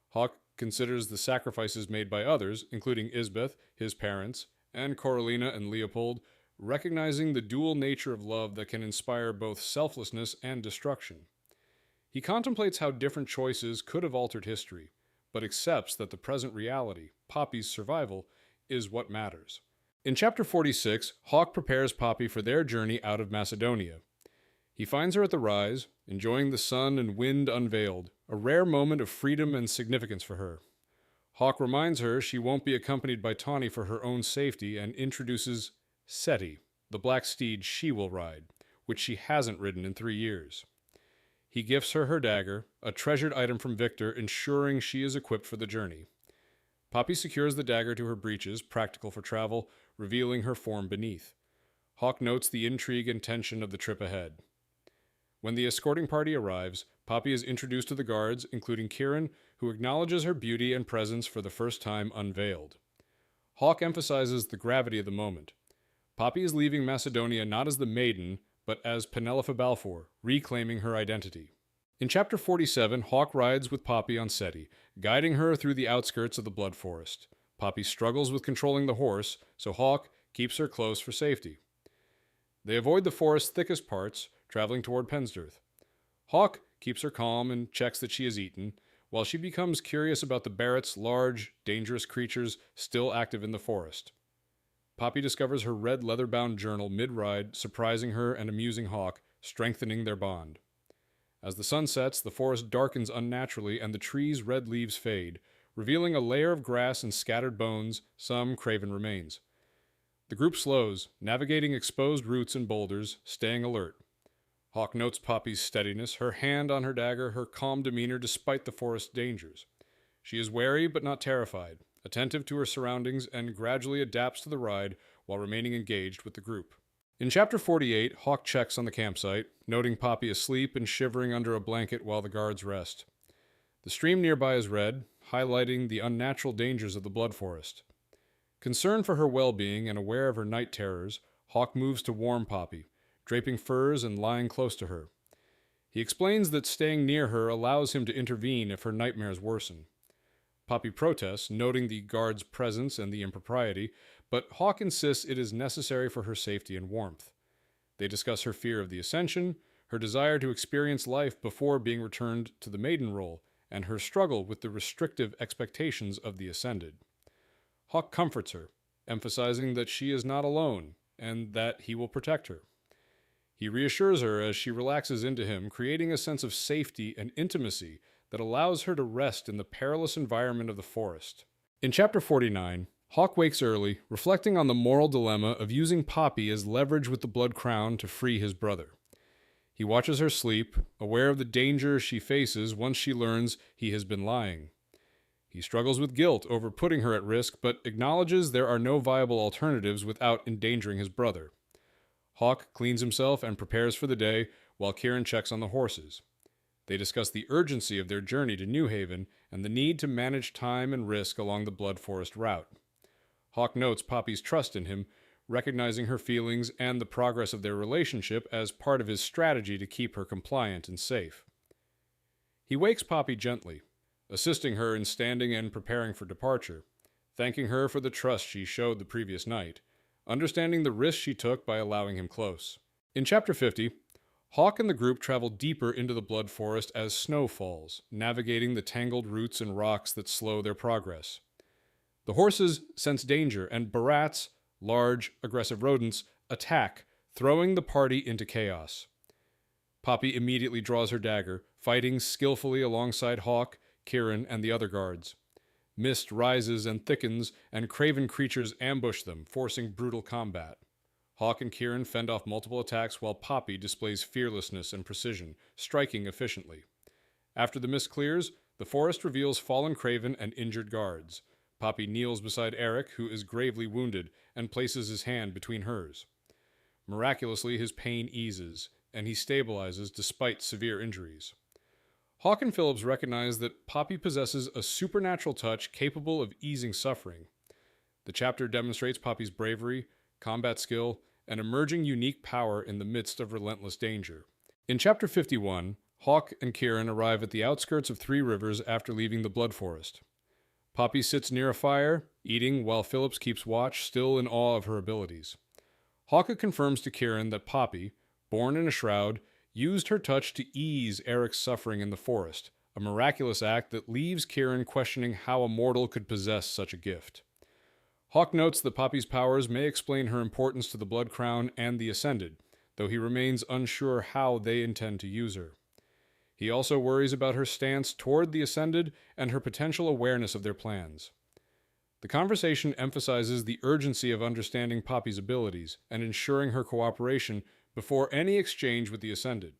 Hawke considers the sacrifices made by others, including Isbeth, his parents, and Coralina and Leopold, recognizing the dual nature of love that can inspire both selflessness and destruction. He contemplates how different choices could have altered history, but accepts that the present reality, Poppy's survival, is what matters. In Chapter 46, Hawke prepares Poppy for their journey out of Macedonia. He finds her at the rise, enjoying the sun and wind unveiled, a rare moment of freedom and significance for her. Hawke reminds her she won't be accompanied by Tawny for her own safety and introduces Seti, the black steed she will ride, which she hasn't ridden in 3 years. He gifts her dagger, a treasured item from Victor, ensuring she is equipped for the journey. Poppy secures the dagger to her breeches, practical for travel, revealing her form beneath. Hawke notes the intrigue and tension of the trip ahead. When the escorting party arrives, Poppy is introduced to the guards, including Kieran, who acknowledges her beauty and presence for the first time unveiled. Hawke emphasizes the gravity of the moment. Poppy is leaving Macedonia not as the maiden, but as Penelope Balfour, reclaiming her identity. In Chapter 47, Hawke rides with Poppy on Seti, guiding her through the outskirts of the Blood Forest. Poppy struggles with controlling the horse, so Hawke keeps her close for safety. They avoid the forest's thickest parts, traveling toward Pensdirth. Hawke keeps her calm and checks that she has eaten, while she becomes curious about the Barretts' large, dangerous creatures still active in the forest. Poppy discovers her red leather-bound journal mid-ride, surprising her and amusing Hawke, strengthening their bond. As the sun sets, the forest darkens unnaturally and the trees' red leaves fade, revealing a layer of grass and scattered bones, some craven remains. The group slows, navigating exposed roots and boulders, staying alert. Hawke notes Poppy's steadiness, her hand on her dagger, her calm demeanor despite the forest's dangers. She is wary but not terrified, attentive to her surroundings, and gradually adapts to the ride while remaining engaged with the group. In Chapter 48, Hawke checks on the campsite, noting Poppy asleep and shivering under a blanket while the guards rest. The stream nearby is red, highlighting the unnatural dangers of the Blood Forest. Concerned for her well-being and aware of her night terrors, Hawke moves to warm Poppy, draping furs and lying close to her. He explains that staying near her allows him to intervene if her nightmares worsen. Poppy protests, noting the guard's presence and the impropriety, but Hawke insists it is necessary for her safety and warmth. They discuss her fear of the Ascension, her desire to experience life before being returned to the maiden role, and her struggle with the restrictive expectations of the Ascended. Hawke comforts her, emphasizing that she is not alone, and that he will protect her. He reassures her as she relaxes into him, creating a sense of safety and intimacy that allows her to rest in the perilous environment of the forest. In Chapter 49, Hawke wakes early, reflecting on the moral dilemma of using Poppy as leverage with the Blood Crown to free his brother. He watches her sleep, aware of the danger she faces once she learns he has been lying. He struggles with guilt over putting her at risk, but acknowledges there are no viable alternatives without endangering his brother. Hawke cleans himself and prepares for the day, while Kieran checks on the horses. They discuss the urgency of their journey to New Haven and the need to manage time and risk along the Blood Forest route. Hawke notes Poppy's trust in him, recognizing her feelings and the progress of their relationship as part of his strategy to keep her compliant and safe. He wakes Poppy gently, assisting her in standing and preparing for departure, thanking her for the trust she showed the previous night, understanding the risk she took by allowing him close. In Chapter 50, Hawke and the group travel deeper into the Blood Forest as snow falls, navigating the tangled roots and rocks that slow their progress. The horses sense danger, and Barretts, large, aggressive rodents, attack, throwing the party into chaos. Poppy immediately draws her dagger, fighting skillfully alongside Hawke, Kieran, and the other guards. Mist rises and thickens, and craven creatures ambush them, forcing brutal combat. Hawke and Kieran fend off multiple attacks while Poppy displays fearlessness and precision, striking efficiently. After the mist clears, the forest reveals fallen craven and injured guards. Poppy kneels beside Eric, who is gravely wounded, and places his hand between hers. Miraculously, his pain eases, and he stabilizes despite severe injuries. Hawke and Phillips recognize that Poppy possesses a supernatural touch capable of easing suffering. The chapter demonstrates Poppy's bravery, combat skill, and emerging unique power in the midst of relentless danger. In Chapter 51, Hawke and Kieran arrive at the outskirts of Three Rivers after leaving the Blood Forest. Poppy sits near a fire, eating, while Phillips keeps watch, still in awe of her abilities. Hawke confirms to Kieran that Poppy, born in a shroud, used her touch to ease Eric's suffering in the forest, a miraculous act that leaves Kieran questioning how a mortal could possess such a gift. Hawke notes that Poppy's powers may explain her importance to the Blood Crown and the Ascended, though he remains unsure how they intend to use her. He also worries about her stance toward the Ascended and her potential awareness of their plans. The conversation emphasizes the urgency of understanding Poppy's abilities and ensuring her cooperation before any exchange with the Ascended.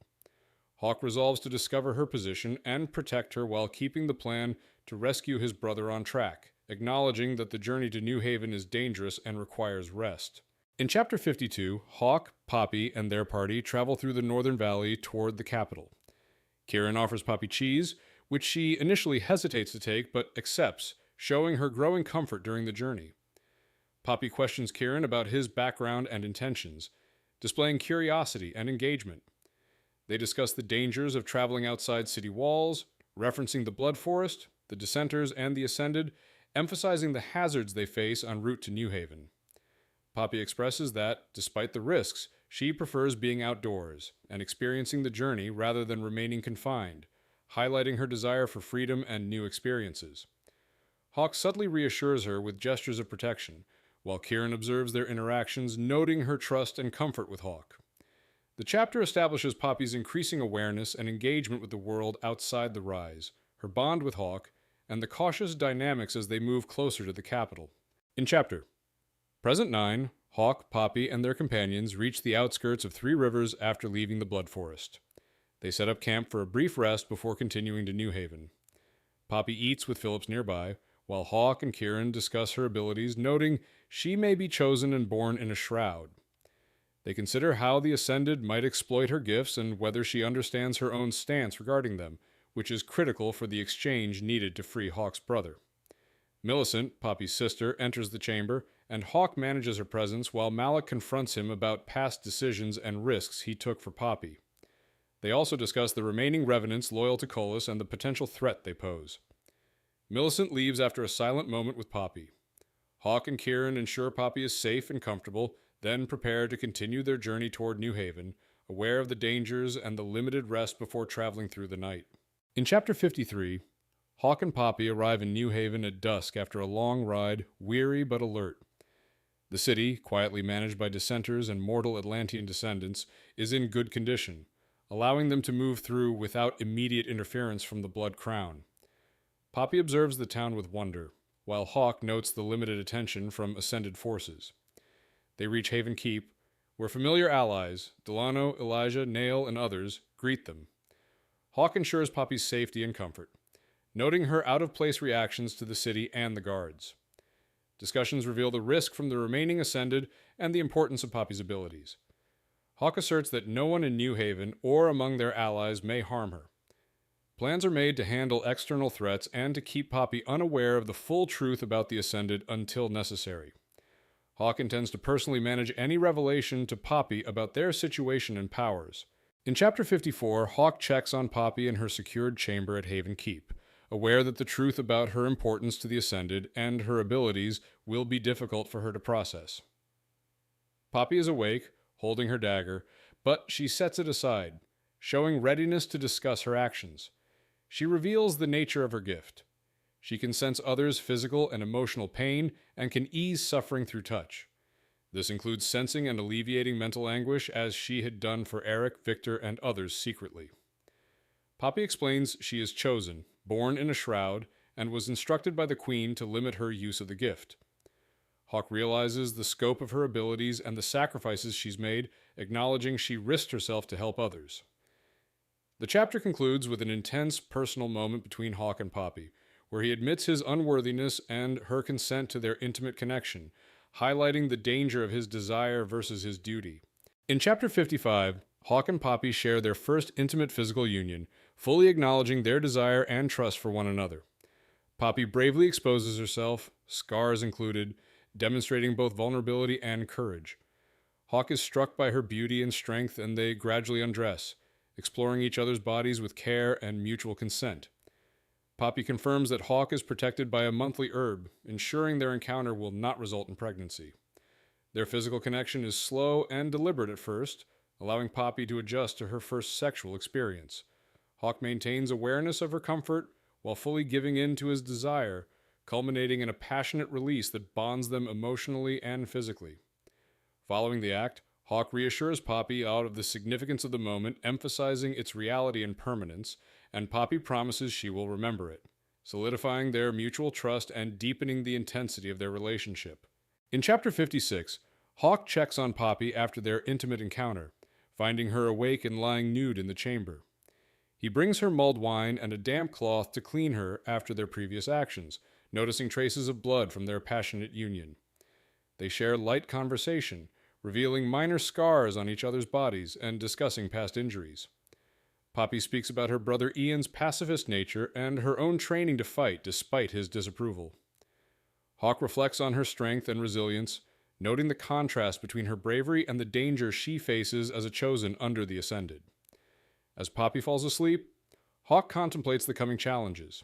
Hawke resolves to discover her position and protect her while keeping the plan to rescue his brother on track, acknowledging that the journey to New Haven is dangerous and requires rest. In Chapter 52, Hawke, Poppy, and their party travel through the Northern Valley toward the capital. Kieran offers Poppy cheese, which she initially hesitates to take but accepts, showing her growing comfort during the journey. Poppy questions Kieran about his background and intentions, displaying curiosity and engagement. They discuss the dangers of traveling outside city walls, referencing the Blood Forest, the Dissenters, and the Ascended, emphasizing the hazards they face en route to New Haven. Poppy expresses that, despite the risks, she prefers being outdoors and experiencing the journey rather than remaining confined, highlighting her desire for freedom and new experiences. Hawke subtly reassures her with gestures of protection, while Kieran observes their interactions, noting her trust and comfort with Hawke. The chapter establishes Poppy's increasing awareness and engagement with the world outside the Rise, her bond with Hawke, and the cautious dynamics as they move closer to the capital. In Chapter Present 9, Hawke, Poppy, and their companions reach the outskirts of Three Rivers after leaving the Blood Forest. They set up camp for a brief rest before continuing to New Haven. Poppy eats with Phillips nearby, while Hawke and Kieran discuss her abilities, noting she may be chosen and born in a shroud. They consider how the Ascended might exploit her gifts and whether she understands her own stance regarding them, which is critical for the exchange needed to free Hawke's brother. Millicent, Poppy's sister, enters the chamber, and Hawke manages her presence while Malik confronts him about past decisions and risks he took for Poppy. They also discuss the remaining revenants loyal to Colas and the potential threat they pose. Millicent leaves after a silent moment with Poppy. Hawke and Kieran ensure Poppy is safe and comfortable, then prepare to continue their journey toward New Haven, aware of the dangers and the limited rest before traveling through the night. In Chapter 53, Hawke and Poppy arrive in New Haven at dusk after a long ride, weary but alert. The city, quietly managed by Dissenters and mortal Atlantean descendants, is in good condition, allowing them to move through without immediate interference from the Blood Crown. Poppy observes the town with wonder, while Hawke notes the limited attention from Ascended forces. They reach Haven Keep, where familiar allies, Delano, Elijah, Nail, and others, greet them. Hawke ensures Poppy's safety and comfort, noting her out-of-place reactions to the city and the guards. Discussions reveal the risk from the remaining Ascended and the importance of Poppy's abilities. Hawke asserts that no one in New Haven or among their allies may harm her. Plans are made to handle external threats and to keep Poppy unaware of the full truth about the Ascended until necessary. Hawke intends to personally manage any revelation to Poppy about their situation and powers. In Chapter 54, Hawke checks on Poppy in her secured chamber at Haven Keep, aware that the truth about her importance to the Ascended and her abilities will be difficult for her to process. Poppy is awake, holding her dagger, but she sets it aside, showing readiness to discuss her actions. She reveals the nature of her gift. She can sense others' physical and emotional pain and can ease suffering through touch. This includes sensing and alleviating mental anguish as she had done for Eric, Victor, and others secretly. Poppy explains she is chosen, born in a shroud, and was instructed by the Queen to limit her use of the gift. Hawke realizes the scope of her abilities and the sacrifices she's made, acknowledging she risked herself to help others. The chapter concludes with an intense personal moment between Hawke and Poppy, where he admits his unworthiness and her consent to their intimate connection, highlighting the danger of his desire versus his duty. In Chapter 55, Hawke and Poppy share their first intimate physical union, fully acknowledging their desire and trust for one another. Poppy bravely exposes herself, scars included, demonstrating both vulnerability and courage. Hawke is struck by her beauty and strength, and they gradually undress, exploring each other's bodies with care and mutual consent. Poppy confirms that Hawke is protected by a monthly herb, ensuring their encounter will not result in pregnancy. Their physical connection is slow and deliberate at first, allowing Poppy to adjust to her first sexual experience. Hawke maintains awareness of her comfort while fully giving in to his desire, culminating in a passionate release that bonds them emotionally and physically. Following the act, Hawke reassures Poppy out of the significance of the moment, emphasizing its reality and permanence, and Poppy promises she will remember it, solidifying their mutual trust and deepening the intensity of their relationship. In Chapter 56, Hawke checks on Poppy after their intimate encounter, finding her awake and lying nude in the chamber. He brings her mulled wine and a damp cloth to clean her after their previous actions, noticing traces of blood from their passionate union. They share light conversation, revealing minor scars on each other's bodies and discussing past injuries. Poppy speaks about her brother Ian's pacifist nature and her own training to fight despite his disapproval. Hawke reflects on her strength and resilience, noting the contrast between her bravery and the danger she faces as a chosen under the Ascended. As Poppy falls asleep, Hawke contemplates the coming challenges.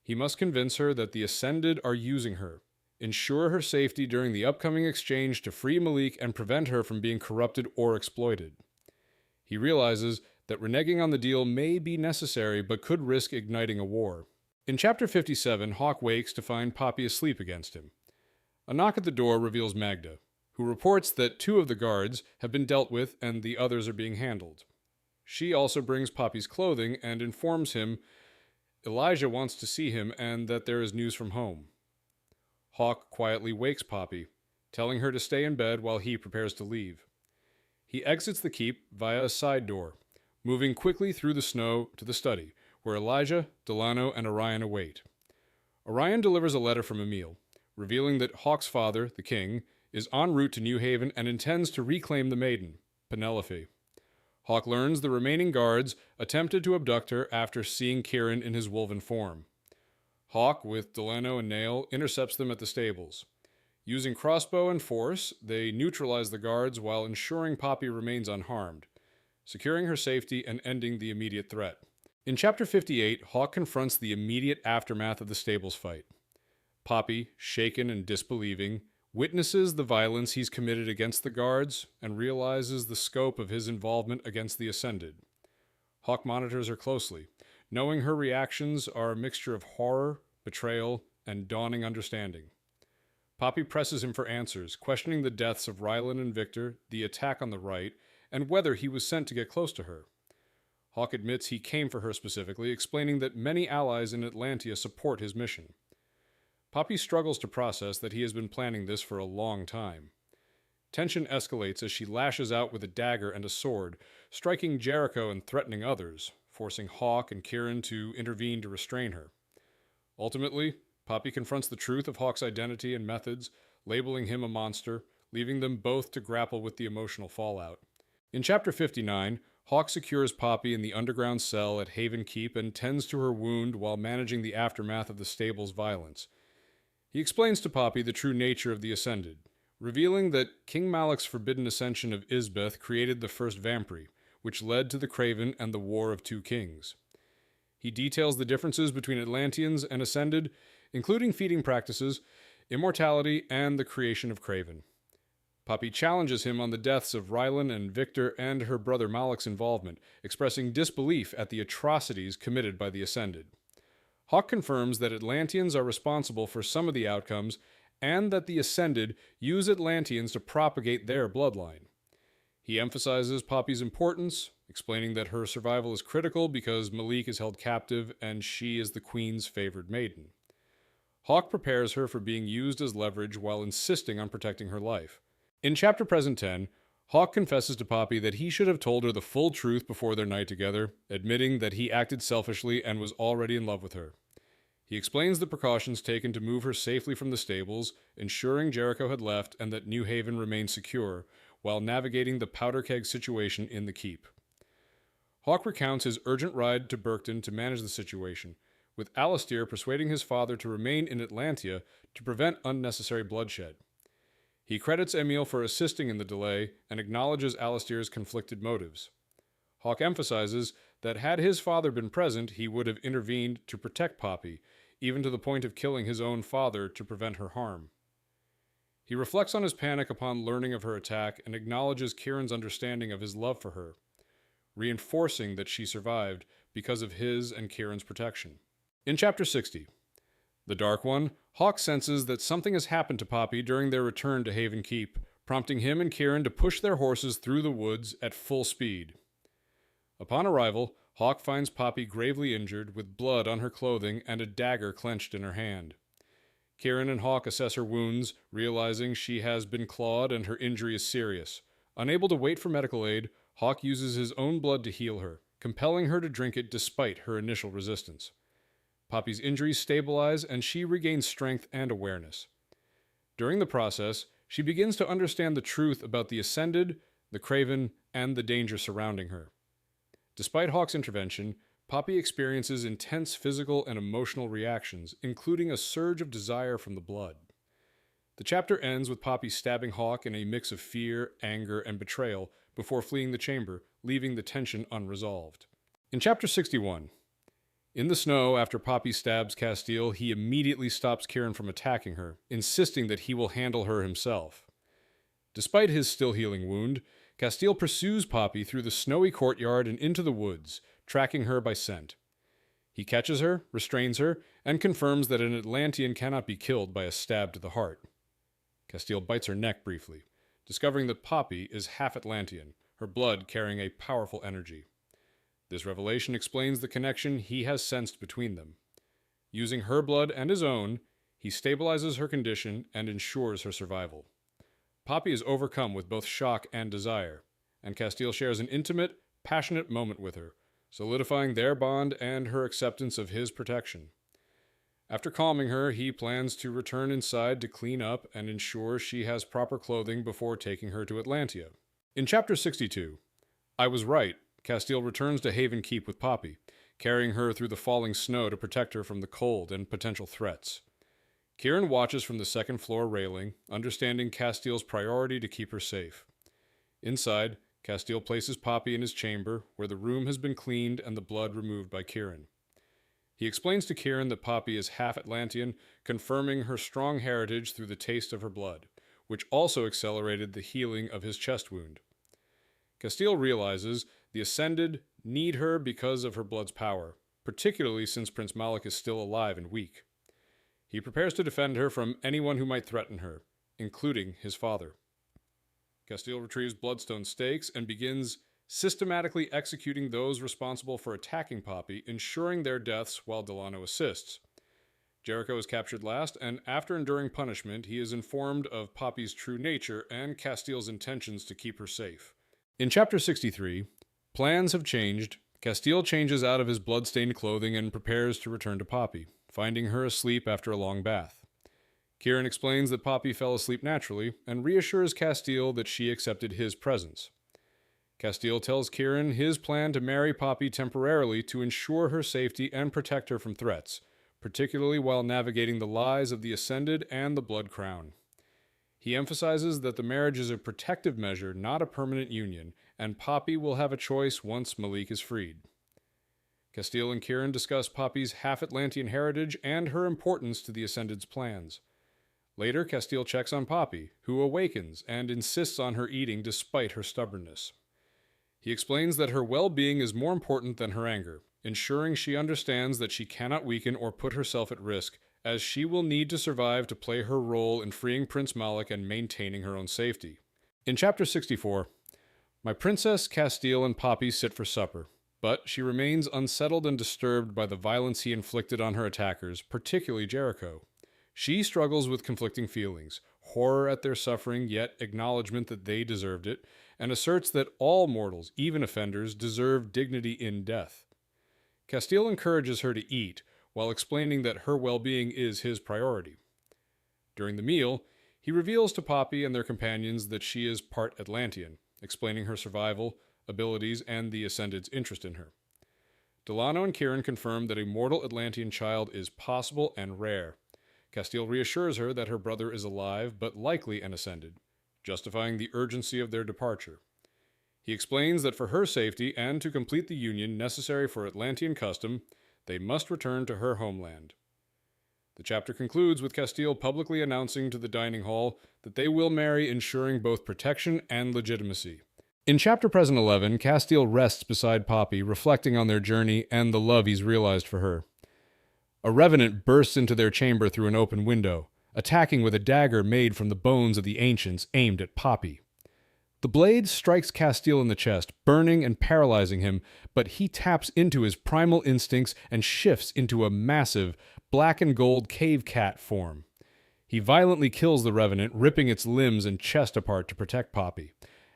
He must convince her that the Ascended are using her, ensure her safety during the upcoming exchange to free Malik and prevent her from being corrupted or exploited. He realizes that reneging on the deal may be necessary but could risk igniting a war. In Chapter 57, Hawke wakes to find Poppy asleep against him. A knock at the door reveals Magda, who reports that 2 of the guards have been dealt with and the others are being handled. She also brings Poppy's clothing and informs him Elijah wants to see him and that there is news from home. Hawke quietly wakes Poppy, telling her to stay in bed while he prepares to leave. He exits the keep via a side door, moving quickly through the snow to the study, where Elijah, Delano, and Orion await. Orion delivers a letter from Emil, revealing that Hawke's father, the king, is en route to New Haven and intends to reclaim the maiden, Penelope. Hawke learns the remaining guards attempted to abduct her after seeing Kieran in his wolven form. Hawke, with Delano and Nail, intercepts them at the stables. Using crossbow and force, they neutralize the guards while ensuring Poppy remains unharmed, securing her safety and ending the immediate threat. In Chapter 58, Hawke confronts the immediate aftermath of the stables fight. Poppy, shaken and disbelieving, witnesses the violence he's committed against the guards and realizes the scope of his involvement against the Ascended. Hawke monitors her closely, knowing her reactions are a mixture of horror, betrayal, and dawning understanding. Poppy presses him for answers, questioning the deaths of Rylan and Victor, the attack on the right, and whether he was sent to get close to her. Hawke admits he came for her specifically, explaining that many allies in Atlantia support his mission. Poppy struggles to process that he has been planning this for a long time. Tension escalates as she lashes out with a dagger and a sword, striking Jericho and threatening others, forcing Hawke and Kieran to intervene to restrain her. Ultimately, Poppy confronts the truth of Hawke's identity and methods, labeling him a monster, leaving them both to grapple with the emotional fallout. In Chapter 59, Hawke secures Poppy in the underground cell at Haven Keep and tends to her wound while managing the aftermath of the stable's violence. He explains to Poppy the true nature of the Ascended, revealing that King Malek's forbidden ascension of Isbeth created the first Vampire, which led to the Craven and the War of Two Kings. He details the differences between Atlanteans and Ascended, including feeding practices, immortality, and the creation of Craven. Poppy challenges him on the deaths of Rylan and Victor and her brother Malek's involvement, expressing disbelief at the atrocities committed by the Ascended. Hawke confirms that Atlanteans are responsible for some of the outcomes, and that the Ascended use Atlanteans to propagate their bloodline. He emphasizes Poppy's importance, explaining that her survival is critical because Malik is held captive and she is the Queen's favored maiden. Hawke prepares her for being used as leverage while insisting on protecting her life. In Chapter Present 10, Hawke confesses to Poppy that he should have told her the full truth before their night together, admitting that he acted selfishly and was already in love with her. He explains the precautions taken to move her safely from the stables, ensuring Jericho had left and that New Haven remained secure, while navigating the powder keg situation in the keep. Hawke recounts his urgent ride to Burkton to manage the situation, with Alastair persuading his father to remain in Atlantia to prevent unnecessary bloodshed. He credits Emil for assisting in the delay and acknowledges Alastair's conflicted motives. Hawke emphasizes that had his father been present, he would have intervened to protect Poppy, even to the point of killing his own father to prevent her harm. He reflects on his panic upon learning of her attack and acknowledges Kieran's understanding of his love for her, reinforcing that she survived because of his and Kieran's protection. In Chapter 60, The Dark One, Hawke senses that something has happened to Poppy during their return to Haven Keep, prompting him and Kieran to push their horses through the woods at full speed. Upon arrival, Hawke finds Poppy gravely injured, with blood on her clothing and a dagger clenched in her hand. Kieran and Hawke assess her wounds, realizing she has been clawed and her injury is serious. Unable to wait for medical aid, Hawke uses his own blood to heal her, compelling her to drink it despite her initial resistance. Poppy's injuries stabilize and she regains strength and awareness. During the process, she begins to understand the truth about the Ascended, the Craven, and the danger surrounding her. Despite Hawke's intervention, Poppy experiences intense physical and emotional reactions, including a surge of desire from the blood. The chapter ends with Poppy stabbing Hawke in a mix of fear, anger, and betrayal before fleeing the chamber, leaving the tension unresolved. In Chapter 61, in the snow after Poppy stabs Castile, he immediately stops Kieran from attacking her, insisting that he will handle her himself. Despite his still healing wound, Castile pursues Poppy through the snowy courtyard and into the woods, tracking her by scent. He catches her, restrains her, and confirms that an Atlantean cannot be killed by a stab to the heart. Castile bites her neck briefly, discovering that Poppy is half Atlantean, her blood carrying a powerful energy. This revelation explains the connection he has sensed between them. Using her blood and his own, he stabilizes her condition and ensures her survival. Poppy is overcome with both shock and desire, and Castile shares an intimate, passionate moment with her, solidifying their bond and her acceptance of his protection. After calming her, he plans to return inside to clean up and ensure she has proper clothing before taking her to Atlantia. In Chapter 62, I Was Right, Castile returns to Haven Keep with Poppy, carrying her through the falling snow to protect her from the cold and potential threats. Kieran watches from the second-floor railing, understanding Castile's priority to keep her safe. Inside, Castile places Poppy in his chamber, where the room has been cleaned and the blood removed by Kieran. He explains to Kieran that Poppy is half Atlantean, confirming her strong heritage through the taste of her blood, which also accelerated the healing of his chest wound. Castile realizes the Ascended need her because of her blood's power, particularly since Prince Malik is still alive and weak. He prepares to defend her from anyone who might threaten her, including his father. Castile retrieves bloodstone stakes and begins systematically executing those responsible for attacking Poppy, ensuring their deaths while Delano assists. Jericho is captured last, and after enduring punishment, he is informed of Poppy's true nature and Castile's intentions to keep her safe. In Chapter 63, plans have changed. Castile changes out of his blood-stained clothing and prepares to return to Poppy, finding her asleep after a long bath. Kieran explains that Poppy fell asleep naturally and reassures Castile that she accepted his presence. Castile tells Kieran his plan to marry Poppy temporarily to ensure her safety and protect her from threats, particularly while navigating the lies of the Ascended and the Blood Crown. He emphasizes that the marriage is a protective measure, not a permanent union, and Poppy will have a choice once Malik is freed. Castile and Kieran discuss Poppy's half-Atlantean heritage and her importance to the Ascended's plans. Later, Castile checks on Poppy, who awakens and insists on her eating despite her stubbornness. He explains that her well-being is more important than her anger, ensuring she understands that she cannot weaken or put herself at risk, as she will need to survive to play her role in freeing Prince Malik and maintaining her own safety. In Chapter 64, my Princess, Castile, and Poppy sit for supper, but she remains unsettled and disturbed by the violence he inflicted on her attackers, particularly Jericho. She struggles with conflicting feelings, horror at their suffering, yet acknowledgement that they deserved it, and asserts that all mortals, even offenders, deserve dignity in death. Castile encourages her to eat, while explaining that her well-being is his priority. During the meal, he reveals to Poppy and their companions that she is part Atlantean, explaining her survival, abilities, and the Ascended's interest in her. Delano and Kieran confirm that a mortal Atlantean child is possible and rare. Castile reassures her that her brother is alive, but likely an Ascended, justifying the urgency of their departure. He explains that for her safety and to complete the union necessary for Atlantean custom, they must return to her homeland. The chapter concludes with Castile publicly announcing to the dining hall that they will marry, ensuring both protection and legitimacy. In Chapter Present 11, Castile rests beside Poppy, reflecting on their journey and the love he's realized for her. A revenant bursts into their chamber through an open window, attacking with a dagger made from the bones of the ancients aimed at Poppy. The blade strikes Castile in the chest, burning and paralyzing him, but he taps into his primal instincts and shifts into a massive, black and gold cave cat form. He violently kills the revenant, ripping its limbs and chest apart to protect Poppy.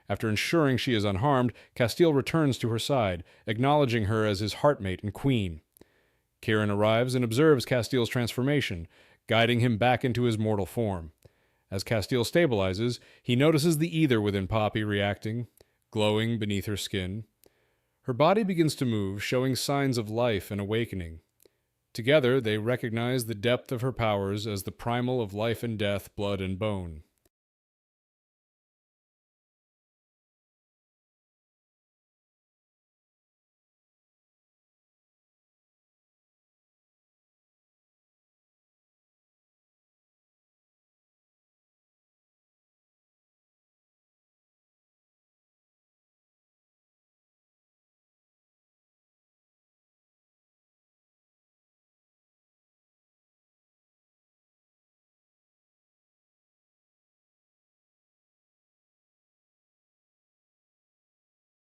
After ensuring she is unharmed, Castile returns to her side, acknowledging her as his heartmate and queen. Kieran arrives and observes Castile's transformation, guiding him back into his mortal form. As Castile stabilizes, he notices the ether within Poppy reacting, glowing beneath her skin. Her body begins to move, showing signs of life and awakening. Together, they recognize the depth of her powers as the primal of life and death, blood and bone.